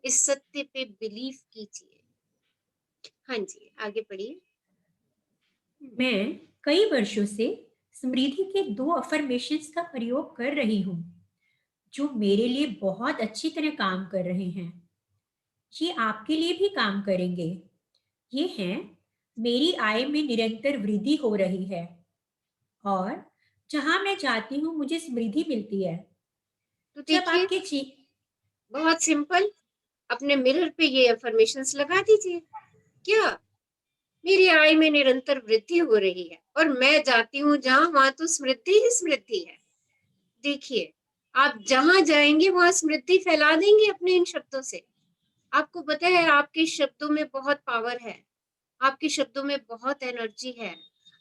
इस सत्य पे बिलीव कीजिए। हाँ जी, आगे बढ़िए। मैं कई वर्षों से समृद्धि के 2 अफर्मेशंस का प्रयोग कर रही हूँ, जो मेरे लिए बहुत अच्छी तरह काम कर रहे हैं। ये आपके लिए भी काम करेंगे। ये हैं, मेरी आय में निरंतर वृद्धि हो रही है और जहां मैं जाती हूँ मुझे समृद्धि मिलती है। तो जब देखिए, आपके बहुत सिंपल, अपने मिरर पे ये अफर्मेशंस लगा दीजिए। क्या, मेरी आय में निरंतर वृद्धि हो रही है और मैं जाती हूँ जहां, वहां तो समृद्धि ही समृद्धि है। देखिए, आप जहां जाएंगे वहां समृद्धि फैला देंगे अपने इन शब्दों से। आपको पता है आपके शब्दों में बहुत पावर है, आपके शब्दों में बहुत एनर्जी है।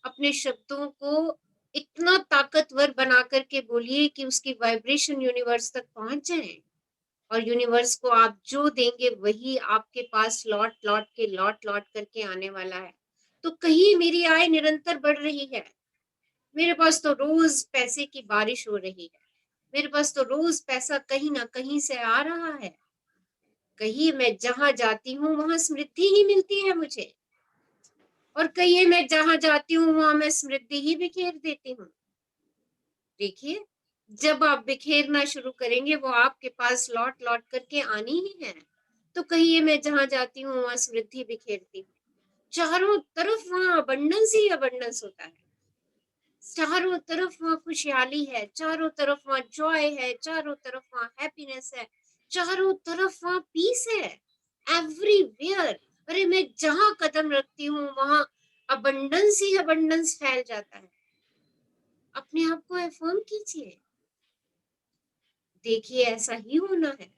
अपने शब्दों को इतना ताकतवर बना करके बोलिए कि उसकी वाइब्रेशन यूनिवर्स तक पहुंच जाए, और यूनिवर्स को आप जो देंगे वही आपके पास लौट लौट करके आने वाला है। तो कहीं मेरी आय निरंतर बढ़ रही है, मेरे पास तो रोज पैसे की बारिश हो रही है, मेरे पास तो रोज पैसा कहीं ना कहीं से आ रहा है, कहीं मैं जहां जाती हूँ वहां समृद्धि ही मिलती है मुझे, और कहीं मैं जहां जाती हूँ वहां मैं समृद्धि ही बिखेर देती हूँ। देखिए, जब आप बिखेरना शुरू करेंगे वो आपके पास लौट लौट करके आनी ही है। तो कहिए, मैं जहां जाती हूँ वहां समृद्धि बिखेरती हूँ, चारों तरफ वहां अबंडेंस ही अबंडेंस होता है, चारों तरफ वहां खुशहाली है, चारों तरफ वहां जॉय है, चारों तरफ वहां हैप्पीनेस है, चारों तरफ वहां पीस है, एवरीवेयर। अरे मैं जहां कदम रखती हूँ वहां अबंडेंस ही अबंडेंस फैल जाता है। अपने आप को अफर्म कीजिए, देखिए ऐसा ही होना है।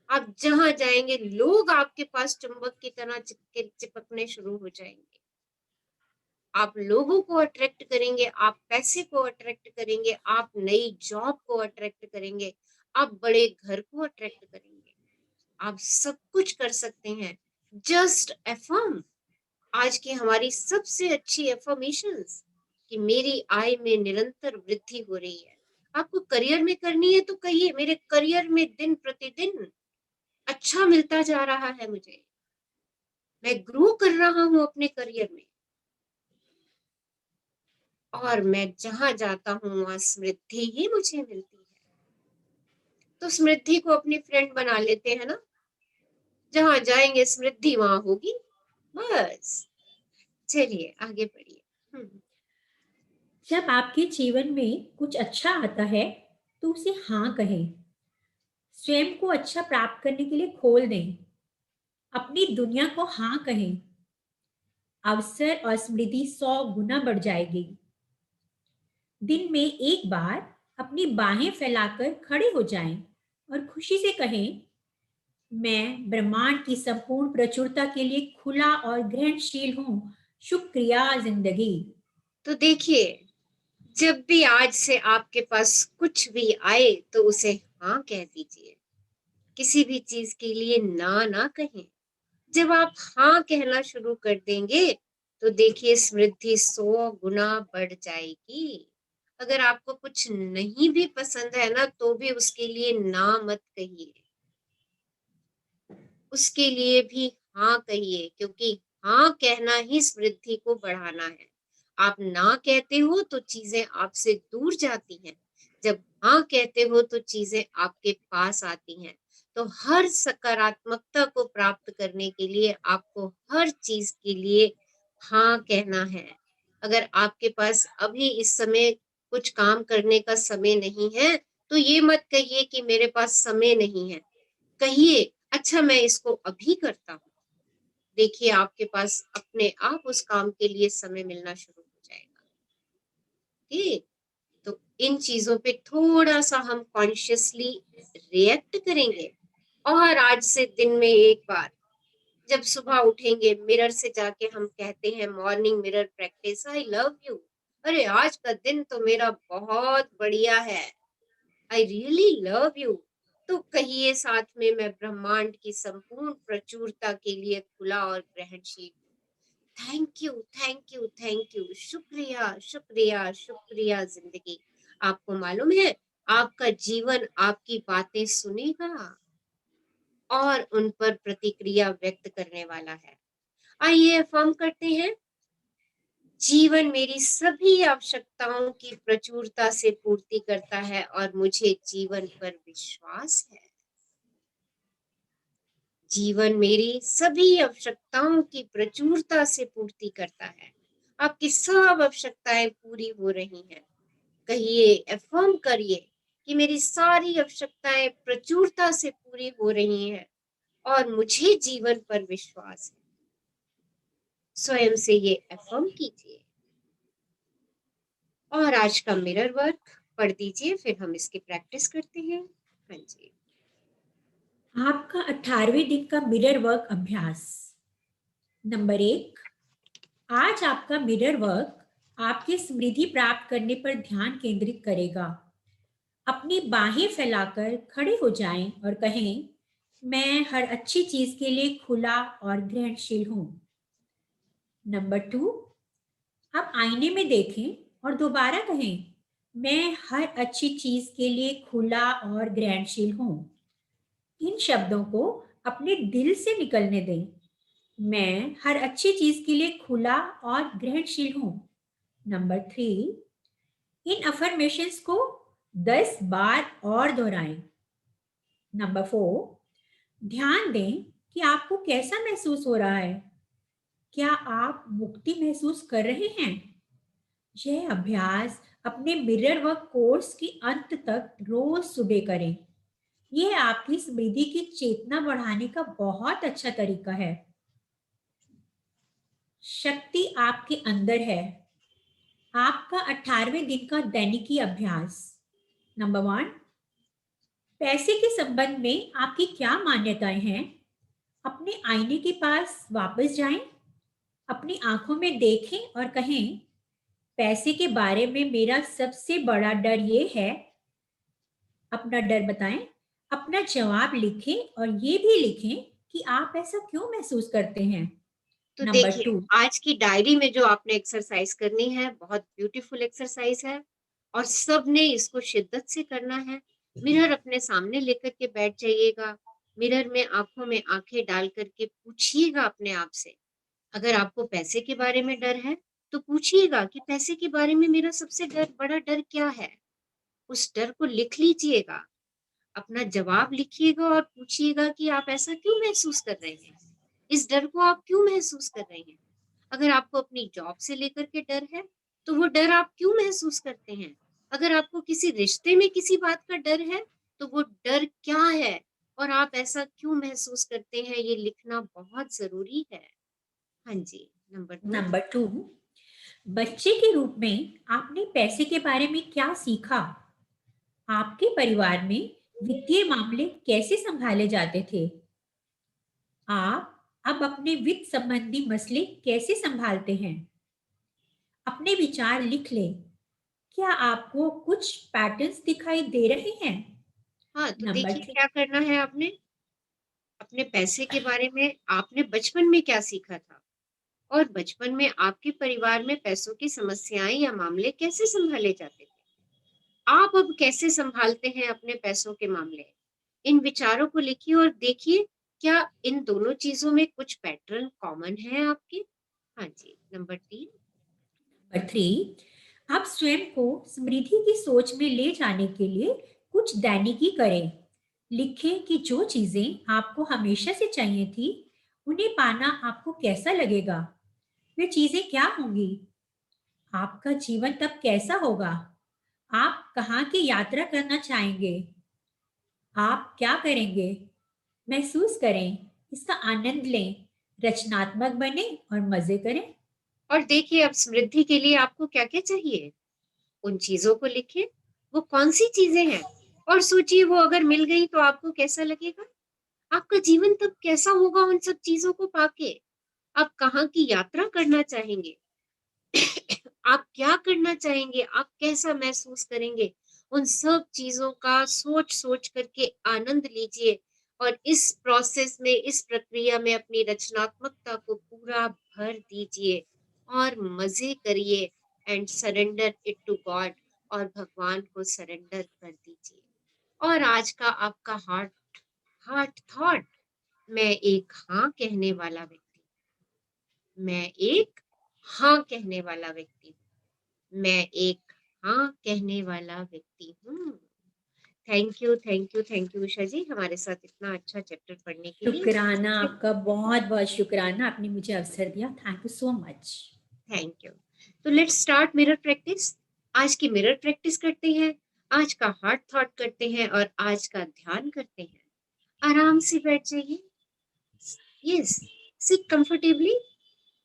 आप जहां जाएंगे लोग आपके पास चुंबक की तरह चिपकने शुरू हो जाएंगे। आप लोगों को अट्रैक्ट करेंगे, आप पैसे को अट्रैक्ट करेंगे, आप नई जॉब को अट्रैक्ट करेंगे, आप बड़े घर को अट्रैक्ट करेंगे, आप सब कुछ कर सकते हैं। Just affirm. आज की हमारी सबसे अच्छी अफर्मेशंस कि मेरी आय में निरंतर वृद्धि हो रही है। आपको करियर में करनी है तो कहिए, मेरे करियर में दिन प्रतिदिन अच्छा मिलता जा रहा है मुझे, मैं ग्रो कर रहा हूं अपने करियर में, और मैं जहां जाता हूं वहां समृद्धि ही मुझे मिलती है। तो समृद्धि को अपनी फ्रेंड बना लेते हैं ना, जहां जाएंगे समृद्धि वहां होगी, बस। चलिए आगे बढ़िए। जब आपके जीवन में कुछ अच्छा आता है तो उसे हाँ कहें। स्वयं को अच्छा प्राप्त करने के लिए खोल दें। अपनी दुनिया को हाँ कहें। अवसर और समृद्धि 100 गुना बढ़ जाएगी। दिन में एक बार अपनी बाहें फैलाकर खड़े हो जाएं और खुशी से कहें, मैं ब्रह्मांड की संपूर्ण प्रचुरता के लिए खुला और ग्रहणशील हूँ। शुक्रिया जिंदगी। तो देखिए, जब भी आज से आपके पास कुछ भी आए तो उसे हाँ कह दीजिए, किसी भी चीज के लिए ना ना कहें। जब आप हाँ कहना शुरू कर देंगे तो देखिए समृद्धि 100 गुना बढ़ जाएगी। अगर आपको कुछ नहीं भी पसंद है ना तो भी उसके लिए ना मत कहिए, उसके लिए भी हाँ कहिए, क्योंकि हाँ कहना ही समृद्धि को बढ़ाना है। आप ना कहते हो तो चीजें आपसे दूर जाती हैं, जब हाँ कहते हो तो चीजें आपके पास आती हैं। तो हर सकारात्मकता को प्राप्त करने के लिए आपको हर चीज के लिए हाँ कहना है। अगर आपके पास अभी इस समय कुछ काम करने का समय नहीं है, तो ये मत कहिए कि मेरे पास समय नहीं है। कहिए, अच्छा मैं इसको अभी करता हूँ। देखिए आपके पास अपने आप उस काम के लिए समय मिलना शुरू हो जाएगा। ठीक, तो इन चीजों पे थोड़ा सा हम कॉन्शियसली रिएक्ट करेंगे। और आज से दिन में एक बार जब सुबह उठेंगे, मिरर से जाके हम कहते हैं morning mirror practice, I love you. अरे आज का दिन तो मेरा बहुत बढ़िया है, आई रियली लव यू। तो कहिए साथ में, मैं ब्रह्मांड की संपूर्ण प्रचुरता के लिए खुला और ग्रहणशील। Thank you, thank you, thank you, शुक्रिया, शुक्रिया, शुक्रिया जिंदगी। आपको मालूम है, आपका जीवन आपकी बातें सुनेगा और उन पर प्रतिक्रिया व्यक्त करने वाला है। आइए अफर्म करते हैं, जीवन मेरी सभी आवश्यकताओं की प्रचुरता से पूर्ति करता है और मुझे जीवन पर विश्वास है। जीवन मेरी सभी आवश्यकताओं की प्रचुरता से पूर्ति करता है। आपकी सब आवश्यकताएं पूरी हो रही हैं। कहिए, अफर्म करिए कि मेरी सारी आवश्यकताएं प्रचुरता से पूरी हो रही हैं और मुझे जीवन पर विश्वास है। स्वयं से ये अफर्म कीजिए। और आज का मिरर वर्क पढ़ दीजिए, फिर हम इसकी प्रैक्टिस करते हैं। हाँ जी। आपका 18वें दिन का मिरर वर्क अभ्यास। नंबर 1, आज आपका मिरर वर्क आपकी समृद्धि प्राप्त करने पर ध्यान केंद्रित करेगा। अपनी बाहें फैलाकर खड़े हो जाएं और कहें, मैं हर अच्छी चीज के लिए खुला और ग्रहणशील हूं। नंबर 2, आप आईने में देखें और दोबारा कहें, मैं हर अच्छी चीज के लिए खुला और ग्रहणशील हूं। इन शब्दों को अपने दिल से निकलने दें। मैं हर अच्छी चीज के लिए खुला और ग्रहणशील हूं। नंबर 3, इन अफर्मेशंस को 10 बार और दोहराएं। नंबर 4, ध्यान दें कि आपको कैसा महसूस हो रहा है। क्या आप मुक्ति महसूस कर रहे हैं? यह अभ्यास अपने मिरर वर्क कोर्स के अंत तक रोज सुबह करें। यह आपकी समृद्धि की चेतना बढ़ाने का बहुत अच्छा तरीका है। शक्ति आपके अंदर है। आपका 18वें दिन का दैनिकी अभ्यास। नंबर 1, पैसे के संबंध में आपकी क्या मान्यताएं हैं? अपने आईने के पास वापस जाएं, अपनी आंखों में देखें और कहें, पैसे के बारे में मेरा सबसे बड़ा डर ये है। अपना डर बताएं, अपना जवाब लिखें और ये भी लिखें कि आप ऐसा क्यों महसूस करते हैं। तो नंबर देखिए, 2, आज की डायरी में जो आपने एक्सरसाइज करनी है, बहुत ब्यूटीफुल एक्सरसाइज है और सबने इसको शिद्दत से करना है। मिरर अपने सामने लेकर के बैठ जाइएगा। मिरर में आंखों में आंखें डाल करके पूछिएगा अपने आप से, अगर आपको पैसे के बारे में डर है तो पूछिएगा कि पैसे के बारे में मेरा सबसे बड़ा डर क्या है। उस डर को लिख लीजिएगा, अपना जवाब लिखिएगा और पूछिएगा कि आप ऐसा क्यों महसूस कर रहे हैं, इस डर को आप क्यों महसूस कर रहे हैं। अगर आपको अपनी जॉब से लेकर के डर है तो वो डर आप क्यों महसूस करते हैं। अगर आपको किसी रिश्ते में किसी बात का डर है तो वो डर क्या है और आप ऐसा क्यों महसूस करते हैं, ये लिखना बहुत जरूरी है। हाँ जी। नंबर 2, बच्चे के रूप में आपने पैसे के बारे में क्या सीखा? आपके परिवार में वित्तीय मामले कैसे संभाले जाते थे? आप अब अपने वित्त संबंधी मसले कैसे संभालते हैं? अपने विचार लिख लें। क्या आपको कुछ पैटर्न्स दिखाई दे रहे हैं? हाँ, तो नंबर देखिए 3, क्या करना है आपने, अपने पैसे के बारे में आपने बचपन में क्या सीखा था और बचपन में आपके परिवार में पैसों की समस्याएं या मामले कैसे संभाले जाते थे। आप अब कैसे संभालते हैं अपने पैसों के मामले। इन विचारों को लिखिए और देखिए क्या इन दोनों चीजों में कुछ पैटर्न कॉमन है आपके? हाँ जी, नंबर 3। नंबर 3, आप स्वयं को समृद्धि की सोच में ले जाने के लिए कुछ दैनिकी करें। लिखें कि जो चीजें आपको हमेशा से चाहिए थी, उन्हें पाना आपको कैसा लगेगा? वे चीजें क्या होंगी? आपका जीवन तब कैसा होगा? आप कहाँ की यात्रा करना चाहेंगे? आप क्या करेंगे? महसूस करें, इसका आनंद लें, रचनात्मक बने और मजे करें। और देखिए, अब समृद्धि के लिए आपको क्या क्या चाहिए, उन चीजों को लिखिए। वो कौन सी चीजें हैं, और सोचिए वो अगर मिल गई तो आपको कैसा लगेगा? आपका जीवन तब कैसा होगा उन सब चीजों को पाके? आप कहाँ की यात्रा करना चाहेंगे? आप क्या करना चाहेंगे? आप कैसा महसूस करेंगे? उन सब चीजों का सोच सोच करके आनंद लीजिए, और इस प्रोसेस में, इस प्रक्रिया में अपनी रचनात्मकता को पूरा भर दीजिए और मजे करिए, and surrender it to God, और भगवान को सरेंडर कर दीजिए। और आज का आपका हार्ट हार्ट थॉट, मैं एक हाँ कहने वाला व्यक्ति, मैं एक हाँ कहने वाला व्यक्ति, मैं एक हाँ कहने वाला व्यक्ति हूँ। Thank you, thank you, thank you Usha ji, हमारे साथ इतना अच्छा चैप्टर पढ़ने के लिए। शुक्राना आपका, बहुत बहुत शुक्राना, आपने मुझे अवसर दिया। Thank you so much. Thank you. तो लेट्स स्टार्ट मिरर प्रैक्टिस। आज की मिरर प्रैक्टिस करते हैं, आज का हार्ट थॉट करते हैं, और आज का ध्यान करते हैं। आराम से बैठ जाइए। Yes, seat comfortably.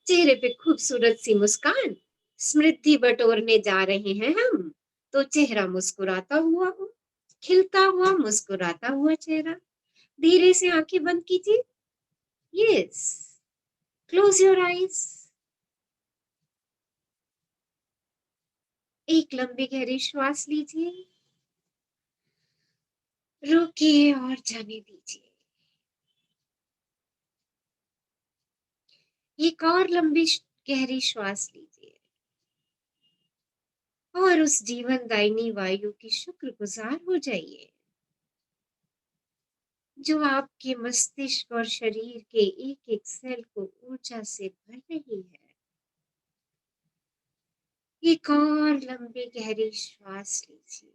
चेहरे पे खूबसूरत सी मुस्कान, स्मृति बटोरने जा रहे हैं हम, तो चेहरा मुस्कुराता हुआ हो, खिलता हुआ मुस्कुराता हुआ चेहरा। धीरे से आंखें बंद कीजिए। Yes, close your eyes. एक लंबी गहरी श्वास लीजिए, रोकिए और जाने दीजिए। एक और लंबी गहरी श्वास लीजिए, और उस जीवनदायिनी वायु की शुक्रगुजार हो जाइए, जो आपके मस्तिष्क और शरीर के एक एक सेल को ऊर्जा से भर रही है। एक और लंबी गहरी श्वास लीजिए,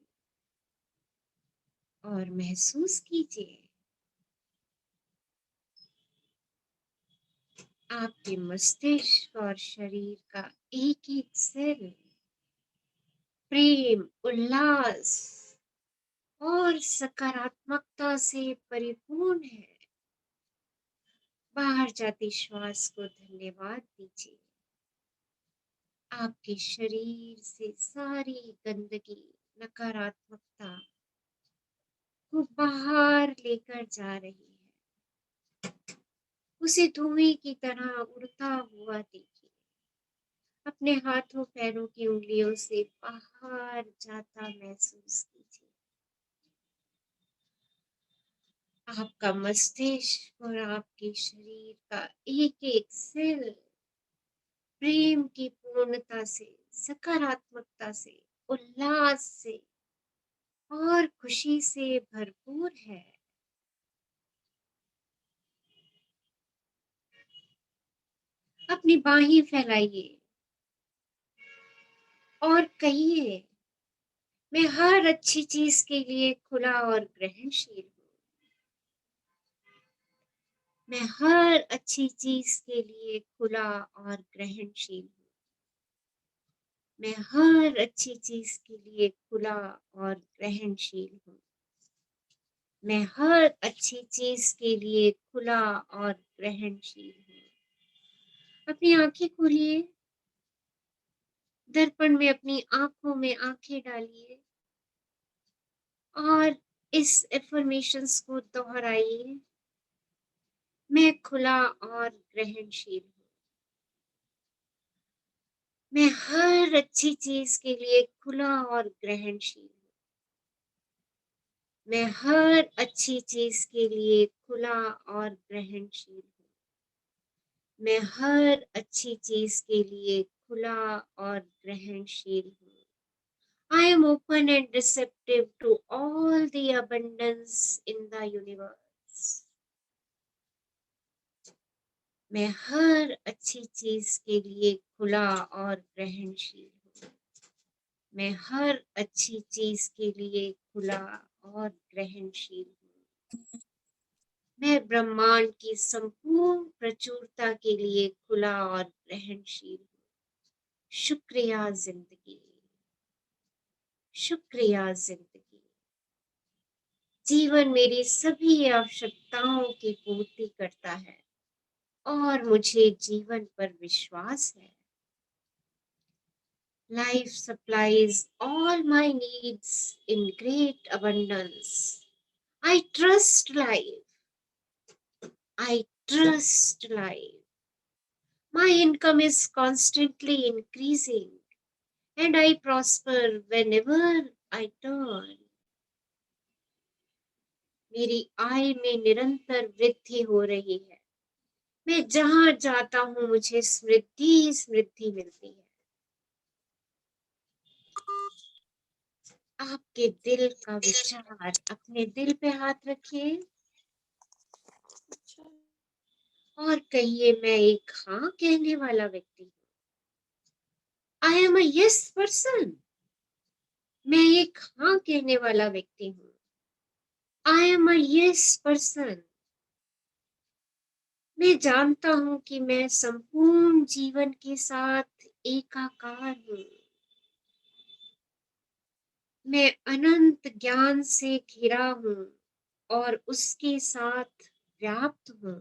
और महसूस कीजिए आपके मस्तिष्क और शरीर का एक एक सेल प्रेम, उल्लास और सकारात्मकता से परिपूर्ण है। बाहर जाती श्वास को धन्यवाद दीजिए। आपके शरीर से सारी गंदगी, नकारात्मकता को बाहर लेकर जा रही है। उसे धुएं की तरह उड़ता हुआ देखिए। अपने हाथों पैरों की उंगलियों से बाहर जाता महसूस कीजिए। आपका मस्तिष्क और आपके शरीर का एक एक सेल प्रेम की पूर्णता से, सकारात्मकता से, उल्लास से और खुशी से भरपूर है। अपनी बाहें फैलाइए और कहिए, मैं हर अच्छी चीज के लिए खुला और ग्रहणशील हूँ। मैं हर अच्छी चीज के लिए खुला और ग्रहणशील हूँ। मैं हर अच्छी चीज के लिए खुला और ग्रहणशील हूँ। मैं हर अच्छी चीज के लिए खुला और ग्रहणशील हूँ। अपनी आंखें खोलिए, दर्पण में अपनी आंखों में आंखें डालिए, और इस एफर्मेशंस को दोहराइए। मैं खुला और ग्रहणशील हूँ। मैं हर अच्छी चीज के लिए खुला और ग्रहणशील हूँ। मैं हर अच्छी चीज के लिए खुला और ग्रहणशील हूँ। मैं हर अच्छी चीज के लिए खुला और ग्रहणशील हूँ। I am open and receptive to all the abundance in the universe. मैं हर अच्छी चीज के लिए खुला और ग्रहणशील हूँ। मैं हर अच्छी चीज के लिए खुला और ग्रहणशील हूँ। मैं ब्रह्मांड की संपूर्ण प्रचुरता के लिए खुला और ग्रहणशील हूँ। शुक्रिया जिंदगी, शुक्रिया जिंदगी। जीवन मेरी सभी आवश्यकताओं की पूर्ति करता है और मुझे जीवन पर विश्वास है। Life supplies all my needs in great abundance. I trust life. I trust life. My income is constantly increasing and I prosper whenever I turn. मेरी आय में निरंतर वृद्धि हो रही है। मैं जहां जाता हूं मुझे समृद्धि ही समृद्धि मिलती है। आपके दिल का विचार अपने दिल पे हाथ रखिए और कहिए, मैं एक हाँ कहने वाला व्यक्ति हूँ। I am a yes person. मैं एक हाँ कहने वाला व्यक्ति हूँ। I am a yes person. मैं जानता हूँ कि मैं संपूर्ण जीवन के साथ एकाकार हूँ। मैं अनंत ज्ञान से घिरा हूँ और उसके साथ व्याप्त हूँ।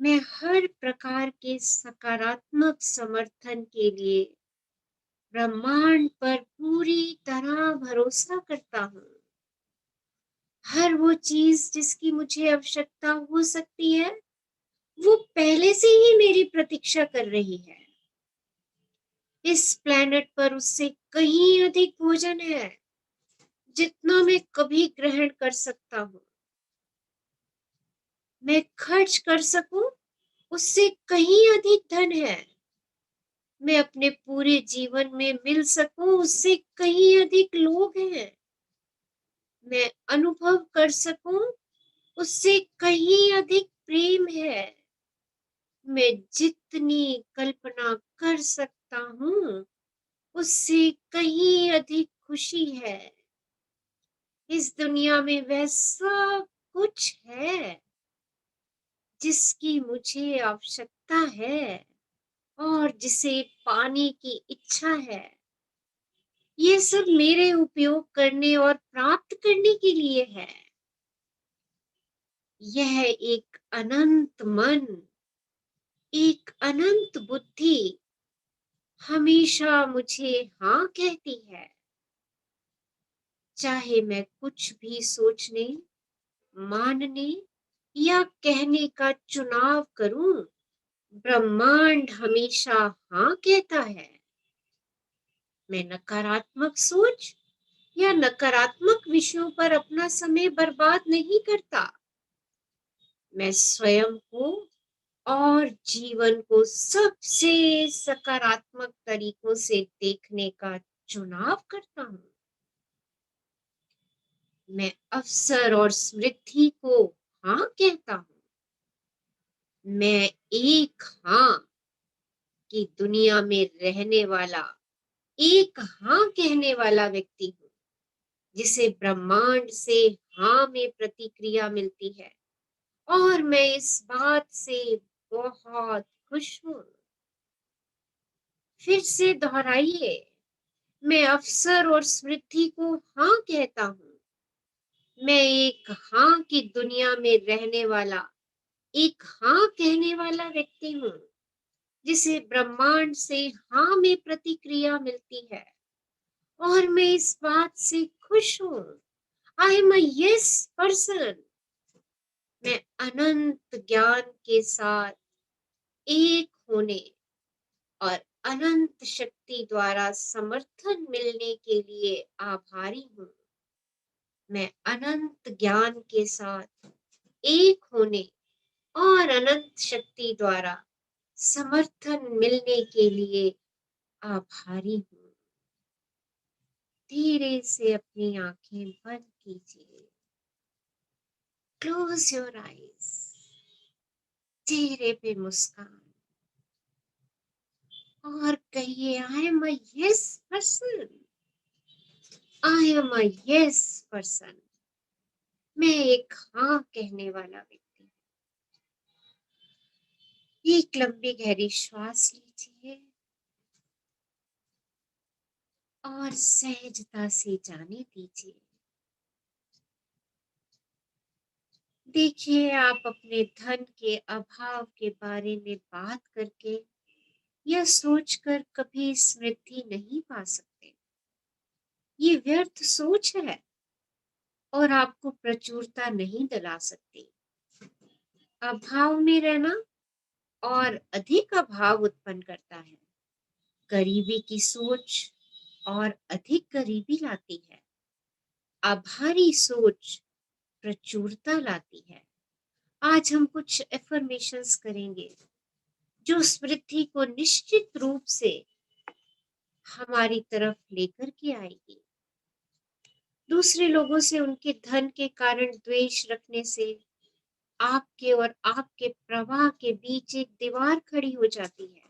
मैं हर प्रकार के सकारात्मक समर्थन के लिए ब्रह्मांड पर पूरी तरह भरोसा करता हूँ। हर वो चीज जिसकी मुझे आवश्यकता हो सकती है, वो पहले से ही मेरी प्रतीक्षा कर रही है। इस प्लेनेट पर उससे कहीं अधिक भोजन है, जितना मैं कभी ग्रहण कर सकता हूँ। मैं खर्च कर सकूं, उससे कहीं अधिक धन है। मैं अपने पूरे जीवन में मिल सकूं, उससे कहीं अधिक लोग हैं। मैं अनुभव कर सकूं, उससे कहीं अधिक प्रेम है। मैं जितनी कल्पना कर सकता हूँ, उससे कहीं अधिक खुशी है। इस दुनिया में वह सब कुछ है जिसकी मुझे आवश्यकता है और जिसे पाने की इच्छा है। ये सब मेरे उपयोग करने और प्राप्त करने के लिए है। यह एक अनंत मन, एक अनंत बुद्धि हमेशा मुझे हाँ कहती है। चाहे मैं कुछ भी सोचने, मानने या कहने का चुनाव करूं, ब्रह्मांड हमेशा हाँ कहता है। मैं नकारात्मक सोच या नकारात्मक विषयों पर अपना समय बर्बाद नहीं करता। मैं स्वयं को और जीवन को सबसे सकारात्मक तरीकों से देखने का चुनाव करता हूँ। मैं अवसर और समृद्धि को हाँ कहता हूँ। मैं एक हाँ की दुनिया में रहने वाला, एक हाँ कहने वाला व्यक्ति हूँ, जिसे ब्रह्मांड से हाँ में प्रतिक्रिया मिलती है और मैं इस बात से बहुत खुश हूँ। फिर से दोहराइए, मैं अवसर और समृद्धि को हाँ कहता हूँ। मैं एक हाँ की दुनिया में रहने वाला, एक हाँ कहने वाला व्यक्ति हूँ, जिसे ब्रह्मांड से हाँ में प्रतिक्रिया मिलती है और मैं इस बात से खुश हूँ। I am a yes person. मैं अनंत ज्ञान के साथ एक होने और अनंत शक्ति द्वारा समर्थन मिलने के लिए आभारी हूँ। मैं अनंत ज्ञान के साथ एक होने और अनंत शक्ति द्वारा समर्थन मिलने के लिए आभारी हूँ। धीरे से अपनी आंखें बंद कीजिए। Close your eyes. चेहरे पे मुस्कान और कहिए I am a yes person, I am a yes person. मैं एक हाँ कहने वाला व्यक्ति हूँ। एक लंबी गहरी श्वास लीजिए और सहजता से जाने दीजिए। देखिए, आप अपने धन के अभाव के बारे में बात करके या सोचकर कभी समृद्धि नहीं पा सकते। ये व्यर्थ सोच है और आपको प्रचुरता नहीं दिला सकती। अभाव में रहना और अधिक अभाव उत्पन्न करता है। गरीबी की सोच और अधिक गरीबी लाती है। आभारी सोच प्रचुरता लाती है। आज हम कुछ एफर्मेशंस करेंगे जो समृद्धि को निश्चित रूप से हमारी तरफ लेकर के आएगी। दूसरे लोगों से उनके धन के कारण द्वेष रखने से आपके और आपके प्रवाह के बीच एक दीवार खड़ी हो जाती है।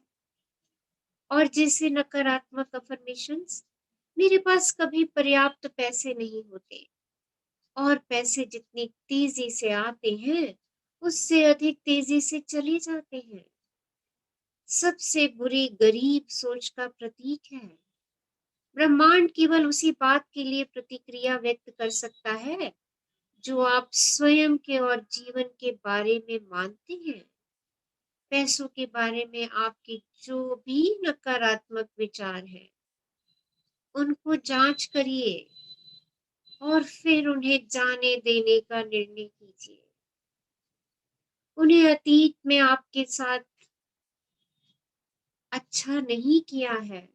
और जैसे नकारात्मक अफर्मेशंस, मेरे पास कभी पर्याप्त पैसे नहीं होते और पैसे जितनी तेजी से आते हैं उससे अधिक तेजी से चले जाते हैं। सबसे बुरी गरीब सोच का प्रतीक है। ब्रह्मांड केवल उसी बात के लिए प्रतिक्रिया व्यक्त कर सकता है जो आप स्वयं के और जीवन के बारे में मानते हैं। पैसों के बारे में आपके जो भी नकारात्मक विचार हैं, उनको जांच करिए और फिर उन्हें जाने देने का निर्णय कीजिए। उन्हें अतीत में आपके साथ अच्छा नहीं किया है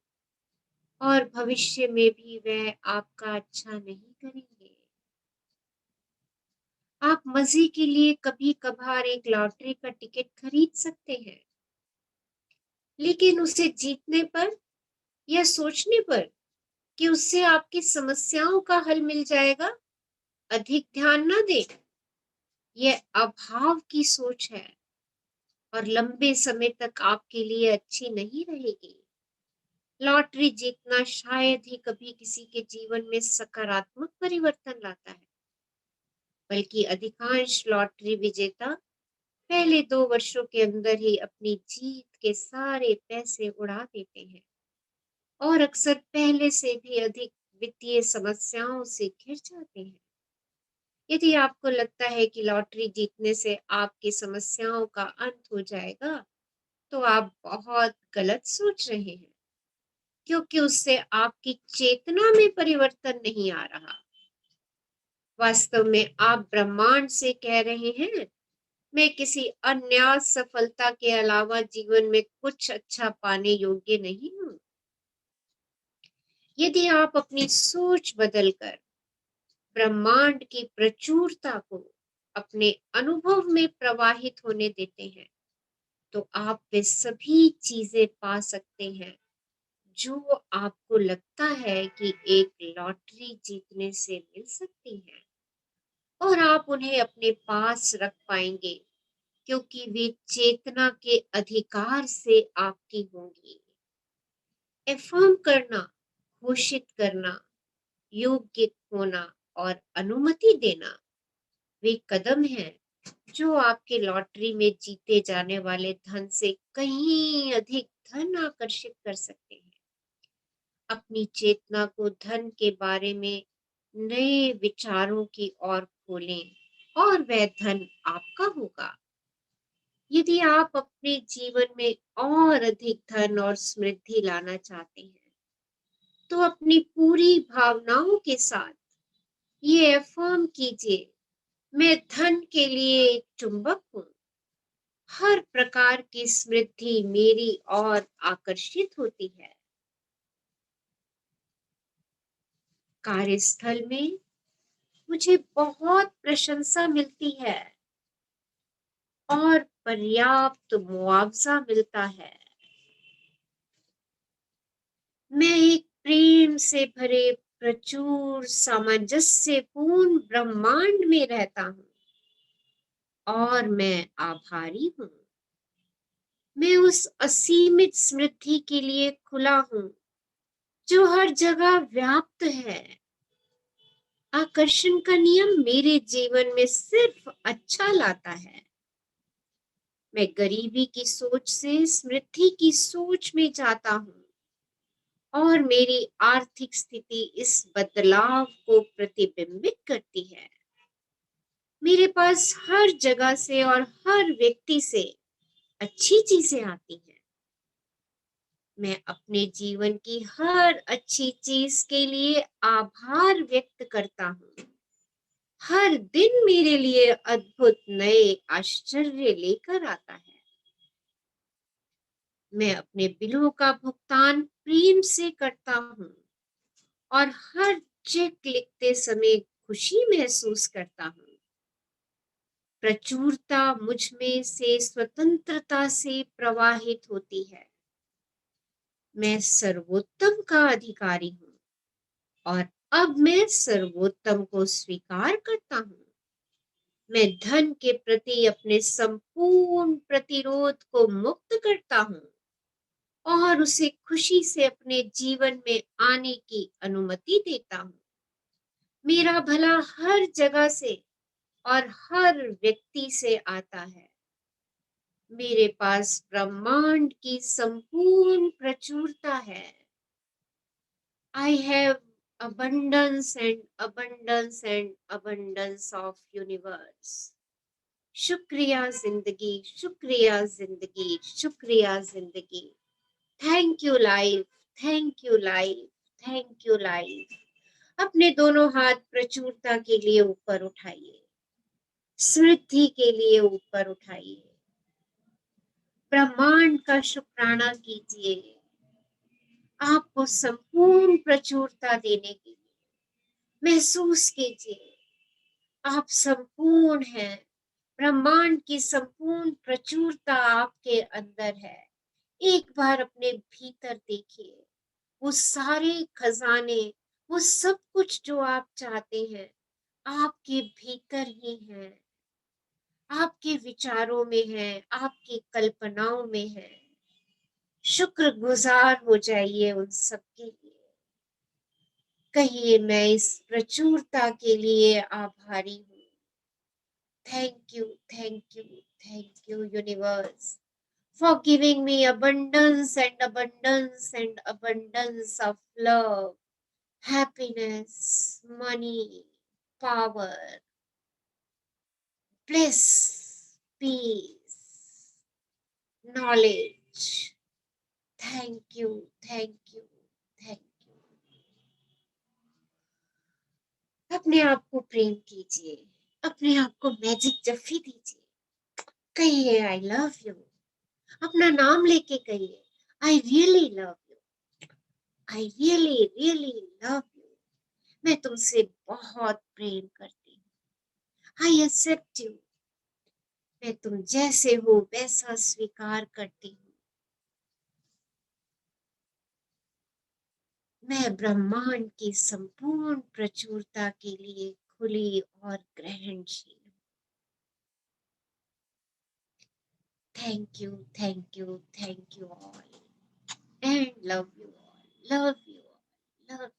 और भविष्य में भी वह आपका अच्छा नहीं करेंगे। आप मजे के लिए कभी कभार एक लॉटरी का टिकट खरीद सकते हैं, लेकिन उसे जीतने पर या सोचने पर कि उससे आपकी समस्याओं का हल मिल जाएगा, अधिक ध्यान न दें। यह अभाव की सोच है और लंबे समय तक आपके लिए अच्छी नहीं रहेगी। लॉटरी जीतना शायद ही कभी किसी के जीवन में सकारात्मक परिवर्तन लाता है, बल्कि अधिकांश लॉटरी विजेता पहले 2 वर्षों के अंदर ही अपनी जीत के सारे पैसे उड़ा देते हैं और अक्सर पहले से भी अधिक वित्तीय समस्याओं से घिर जाते हैं। यदि आपको लगता है कि लॉटरी जीतने से आपकी समस्याओं का अंत हो जाएगा, तो आप बहुत गलत सोच रहे हैं, क्योंकि उससे आपकी चेतना में परिवर्तन नहीं आ रहा। वास्तव में आप ब्रह्मांड से कह रहे हैं, मैं किसी अन्य सफलता के अलावा जीवन में कुछ अच्छा पाने योग्य नहीं हूँ। यदि आप अपनी सोच बदलकर ब्रह्मांड की प्रचुरता को अपने अनुभव में प्रवाहित होने देते हैं, तो आप वे सभी चीजें पा सकते हैं जो आपको लगता है कि एक लॉटरी जीतने से मिल सकती है, और आप उन्हें अपने पास रख पाएंगे क्योंकि वे चेतना के अधिकार से आपकी होंगी। एफर्म करना, घोषित करना, योग्य होना और अनुमति देना वे कदम हैं जो आपके लॉटरी में जीते जाने वाले धन से कहीं अधिक धन आकर्षित कर सकते हैं। अपनी चेतना को धन के बारे में नए विचारों की ओर खोलें और वह धन आपका होगा। यदि आप अपने जीवन में और अधिक धन और समृद्धि लाना चाहते हैं, तो अपनी पूरी भावनाओं के साथ ये अफर्म कीजिए, मैं धन के लिए एक चुंबक हूँ। हर प्रकार की समृद्धि मेरी ओर आकर्षित होती है। कार्यस्थल में मुझे बहुत प्रशंसा मिलती है और पर्याप्त मुआवजा मिलता है। मैं एक प्रेम से भरे प्रचुर सामंजस्यपूर्ण ब्रह्मांड में रहता हूँ और मैं आभारी हूँ। मैं उस असीमित स्मृति के लिए खुला हूं जो हर जगह व्याप्त है। आकर्षण का नियम मेरे जीवन में सिर्फ अच्छा लाता है। मैं गरीबी की सोच से समृद्धि की सोच में जाता हूँ और मेरी आर्थिक स्थिति इस बदलाव को प्रतिबिंबित करती है। मेरे पास हर जगह से और हर व्यक्ति से अच्छी चीजें आती हैं। मैं अपने जीवन की हर अच्छी चीज के लिए आभार व्यक्त करता हूँ। हर दिन मेरे लिए अद्भुत नए आश्चर्य लेकर आता है। मैं अपने बिलों का भुगतान प्रेम से करता हूँ और हर चेक लिखते समय खुशी महसूस करता हूँ। प्रचुरता मुझ में से स्वतंत्रता से प्रवाहित होती है। मैं सर्वोत्तम का अधिकारी हूँ और अब मैं सर्वोत्तम को स्वीकार करता हूँ। मैं धन के प्रति अपने संपूर्ण प्रतिरोध को मुक्त करता हूँ और उसे खुशी से अपने जीवन में आने की अनुमति देता हूँ। मेरा भला हर जगह से और हर व्यक्ति से आता है। मेरे पास ब्रह्मांड की संपूर्ण प्रचुरता है। I have abundance and abundance and abundance of universe. शुक्रिया जिंदगी, शुक्रिया जिंदगी, शुक्रिया जिंदगी। Thank you life, thank you life, thank you life. अपने दोनों हाथ प्रचुरता के लिए ऊपर उठाइए, समृद्धि के लिए ऊपर उठाइए। ब्रह्मांड का शुक्राना कीजिए आपको संपूर्ण प्रचुरता देने के लिए। महसूस कीजिए आप संपूर्ण हैं। ब्रह्मांड की संपूर्ण प्रचुरता आपके अंदर है। एक बार अपने भीतर देखिए, वो सारे खजाने, वो सब कुछ जो आप चाहते हैं आपके भीतर ही है, आपके विचारों में है, आपकी कल्पनाओं में है। शुक्रगुजार हो जाइए उन सब के लिए। कहिए मैं इस प्रचुरता के लिए आभारी हूँ। Thank you, thank you, thank you universe for giving me abundance and abundance and abundance of love, happiness, money, power, bliss, peace, knowledge. Thank you, thank you, thank you. अपने आप को प्रेम कीजिए, अपने आप को मैजिक जफ्फी दीजिए। कहिए आई लव यू, अपना नाम लेके कहिए I really love you, I really really love you. मैं तुमसे बहुत प्रेम करती हूँ। आई एक्सेप्ट यू, मैं तुम जैसे हो वैसा स्वीकार करती हूँ। मैं ब्रह्मांड की संपूर्ण प्रचुरता के लिए खुली और ग्रहणशील हूँ। Thank you, thank you, thank you all and love you all, love you all, love.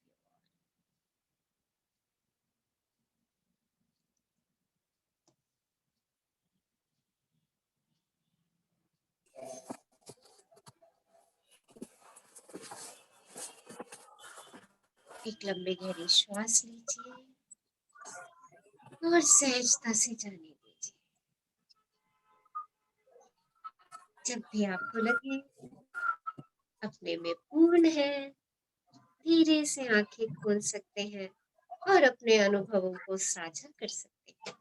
एक लंबे गहरी श्वास लीजिए और सहजता से जाने दीजिए। जब भी आपको लगे अपने में पूर्ण है, धीरे से आंखें खोल सकते हैं और अपने अनुभवों को साझा कर सकते हैं।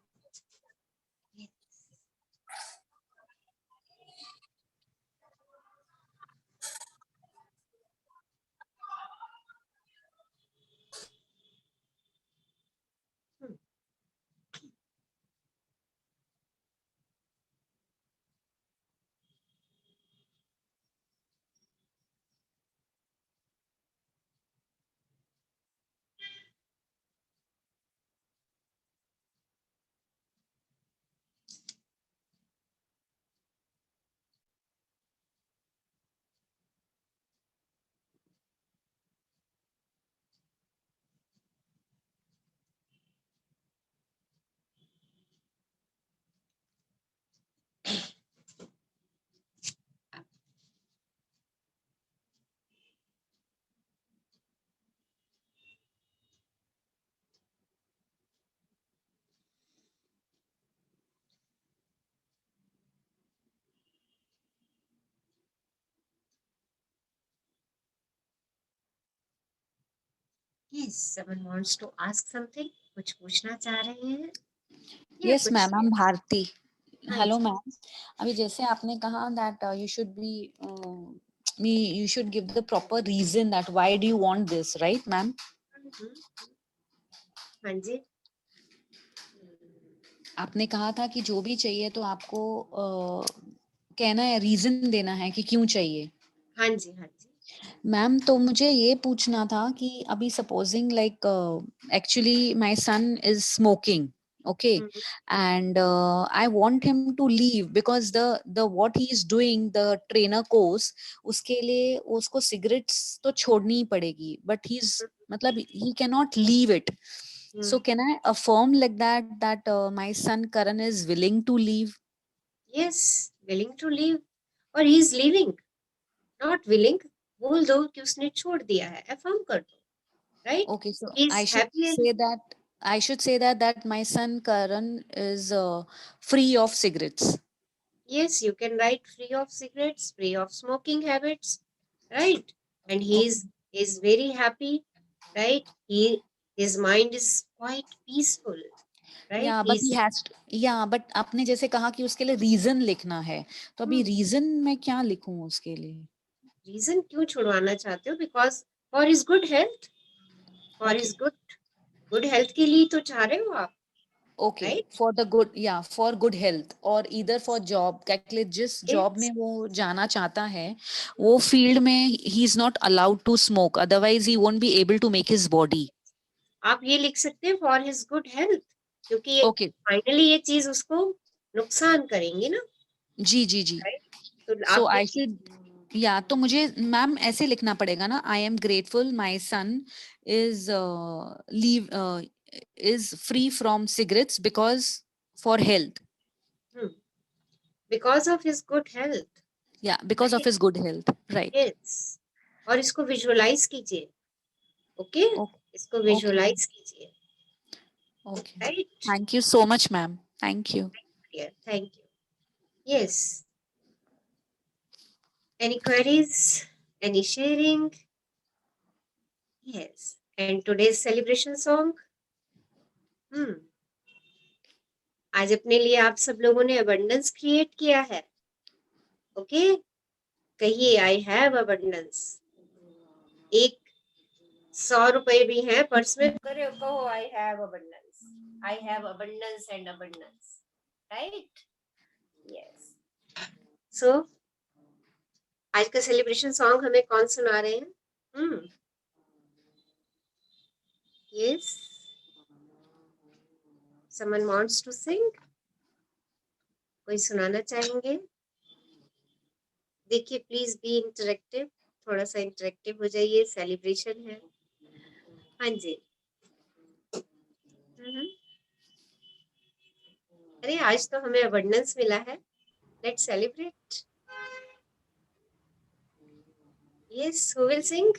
Yes, someone wants to ask something. कुछ पूछना चाह रहे हैं? Yes, ma'am. I'm Bharti. हाँ Hello, जी। ma'am. अभी जैसे आपने कहा that you should be you should give the proper reason that why do you want this, right, ma'am? हाँ जी। आपने कहा था कि जो भी चाहिए तो आपको कहना है, रीजन देना है कि क्यों चाहिए। हाँ जी, हाँ जी। मैम तो मुझे ये पूछना था कि अभी supposing like actually my son is smoking, okay, and I want him to leave because the what he is doing, the trainer course, उसके लिए उसको cigarettes तो छोड़नी ही पड़ेगी, but he's मतलब he cannot leave it. So can I affirm like that my son Karan is willing to leave? Yes, willing to leave और he is leaving, not willing. बोल दो कि उसने छोड़ दिया है, affirm कर दो, right? Okay, so He is I should happy and say that my son Karan is free of cigarettes. yes, you can write free of cigarettes, free of smoking habits, right? And he is very happy, right? His mind is quite peaceful, right? Yeah, but he has to, yeah, but आपने जैसे कहा कि उसके लिए रीजन लिखना है, तो अभी रीजन मैं क्या लिखूं उसके लिए? रीजन क्यों छुड़वाना चाहते हो? Because for his good health, for his good health के लिए तो चाह रहे हो आप, Okay, right? for the good, yeah, for good health or either for job, क्या जिस जॉब में वो जाना चाहता है वो फील्ड में he is not allowed to smoke, otherwise he won't be able to make his body. आप ये लिख सकते हैं फॉर हिज गुड हेल्थ, क्योंकि Okay, फाइनली ये चीज उसको नुकसान करेंगी ना, जी जी जी, तो so आप I should, या तो मुझे मैम ऐसे लिखना पड़ेगा ना, I am grateful my son is live is free from cigarettes because for health. Because of his good health, Yeah, because of his good health, right? Yes. और इसको विजुअलाइज कीजिए, ओके? इसको विजुअलाइज कीजिए, Okay. Right? Thank you so much, ma'am. Thank you. Thank you. Yes, any queries, any sharing? Yes, and today's celebration song? आज अपने लिए आप सब लोगों ने अबंडेंस क्रिएट किया है, ओके? कहिए आई हैव अबंडेंस। एक 100 रुपए भी हैं पर्स में, करे कहो I have abundance, I have abundance and abundance, right? Yes. So आज का सेलिब्रेशन सॉन्ग हमें कौन सुना रहे हैं? Yes, someone wants to sing? कोई सुनाना चाहेंगे? देखिए प्लीज बी इंटरेक्टिव, थोड़ा सा इंटरेक्टिव हो जाइए, सेलिब्रेशन है। हाँ जी। अरे आज तो हमें अबंडेंस मिला है, let's celebrate. Yes, who will sing?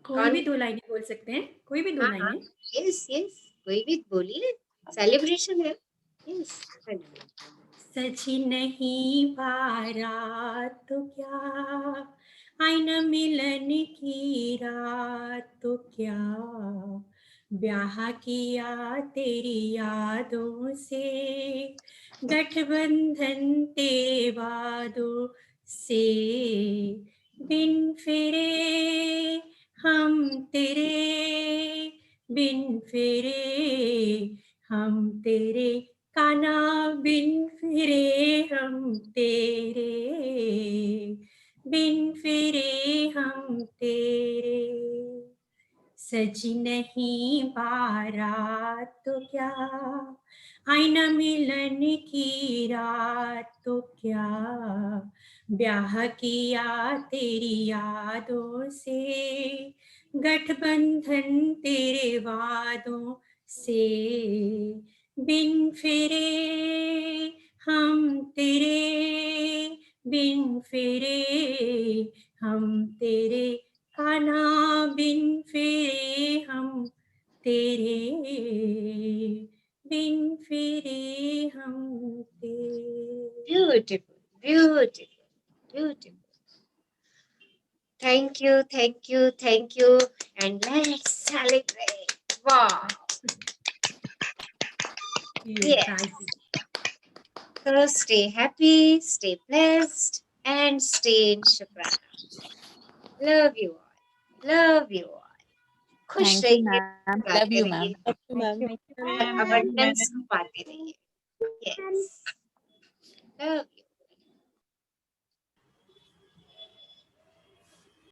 कोई भी 2 लाइनें बोल सकते हैं, कोई भी 2 लाइनें। यस यस, कोई भी बोलिए, सेलिब्रेशन है। यस, हाँ जी। सजी नहीं बारात तो क्या, आई न मिलन की रात तो क्या, ब्याह किया तेरी यादों से, गठबंधन तेरे वादों से, बिन फिरे हम तेरे, बिन फिरे हम तेरे, काना बिन फिरे हम तेरे, बिन फिरे हम तेरे, सजी नहीं बारात तो क्या, आई न मिलन की रात तो क्या, ब्याह किया तेरी यादों से, गठबंधन तेरे वादों से, बिन फिरे हम तेरे, बिन फिरे हम तेरे, कान्हा बिन फिरे हम तेरे, बिन फिरे हम तेरे। Beautiful, beautiful, beautiful. Thank you, thank you, thank you. and let's celebrate. Wow. Yes. Thank you. So stay happy, stay blessed, and stay in Shukrana. Love you all. Love you all. खुश Thank you, रहिए, ma'am. Love गाते you, रहिए, ma'am. Thank you, ma'am. abundance को पाते रहिए. Yes. Love you.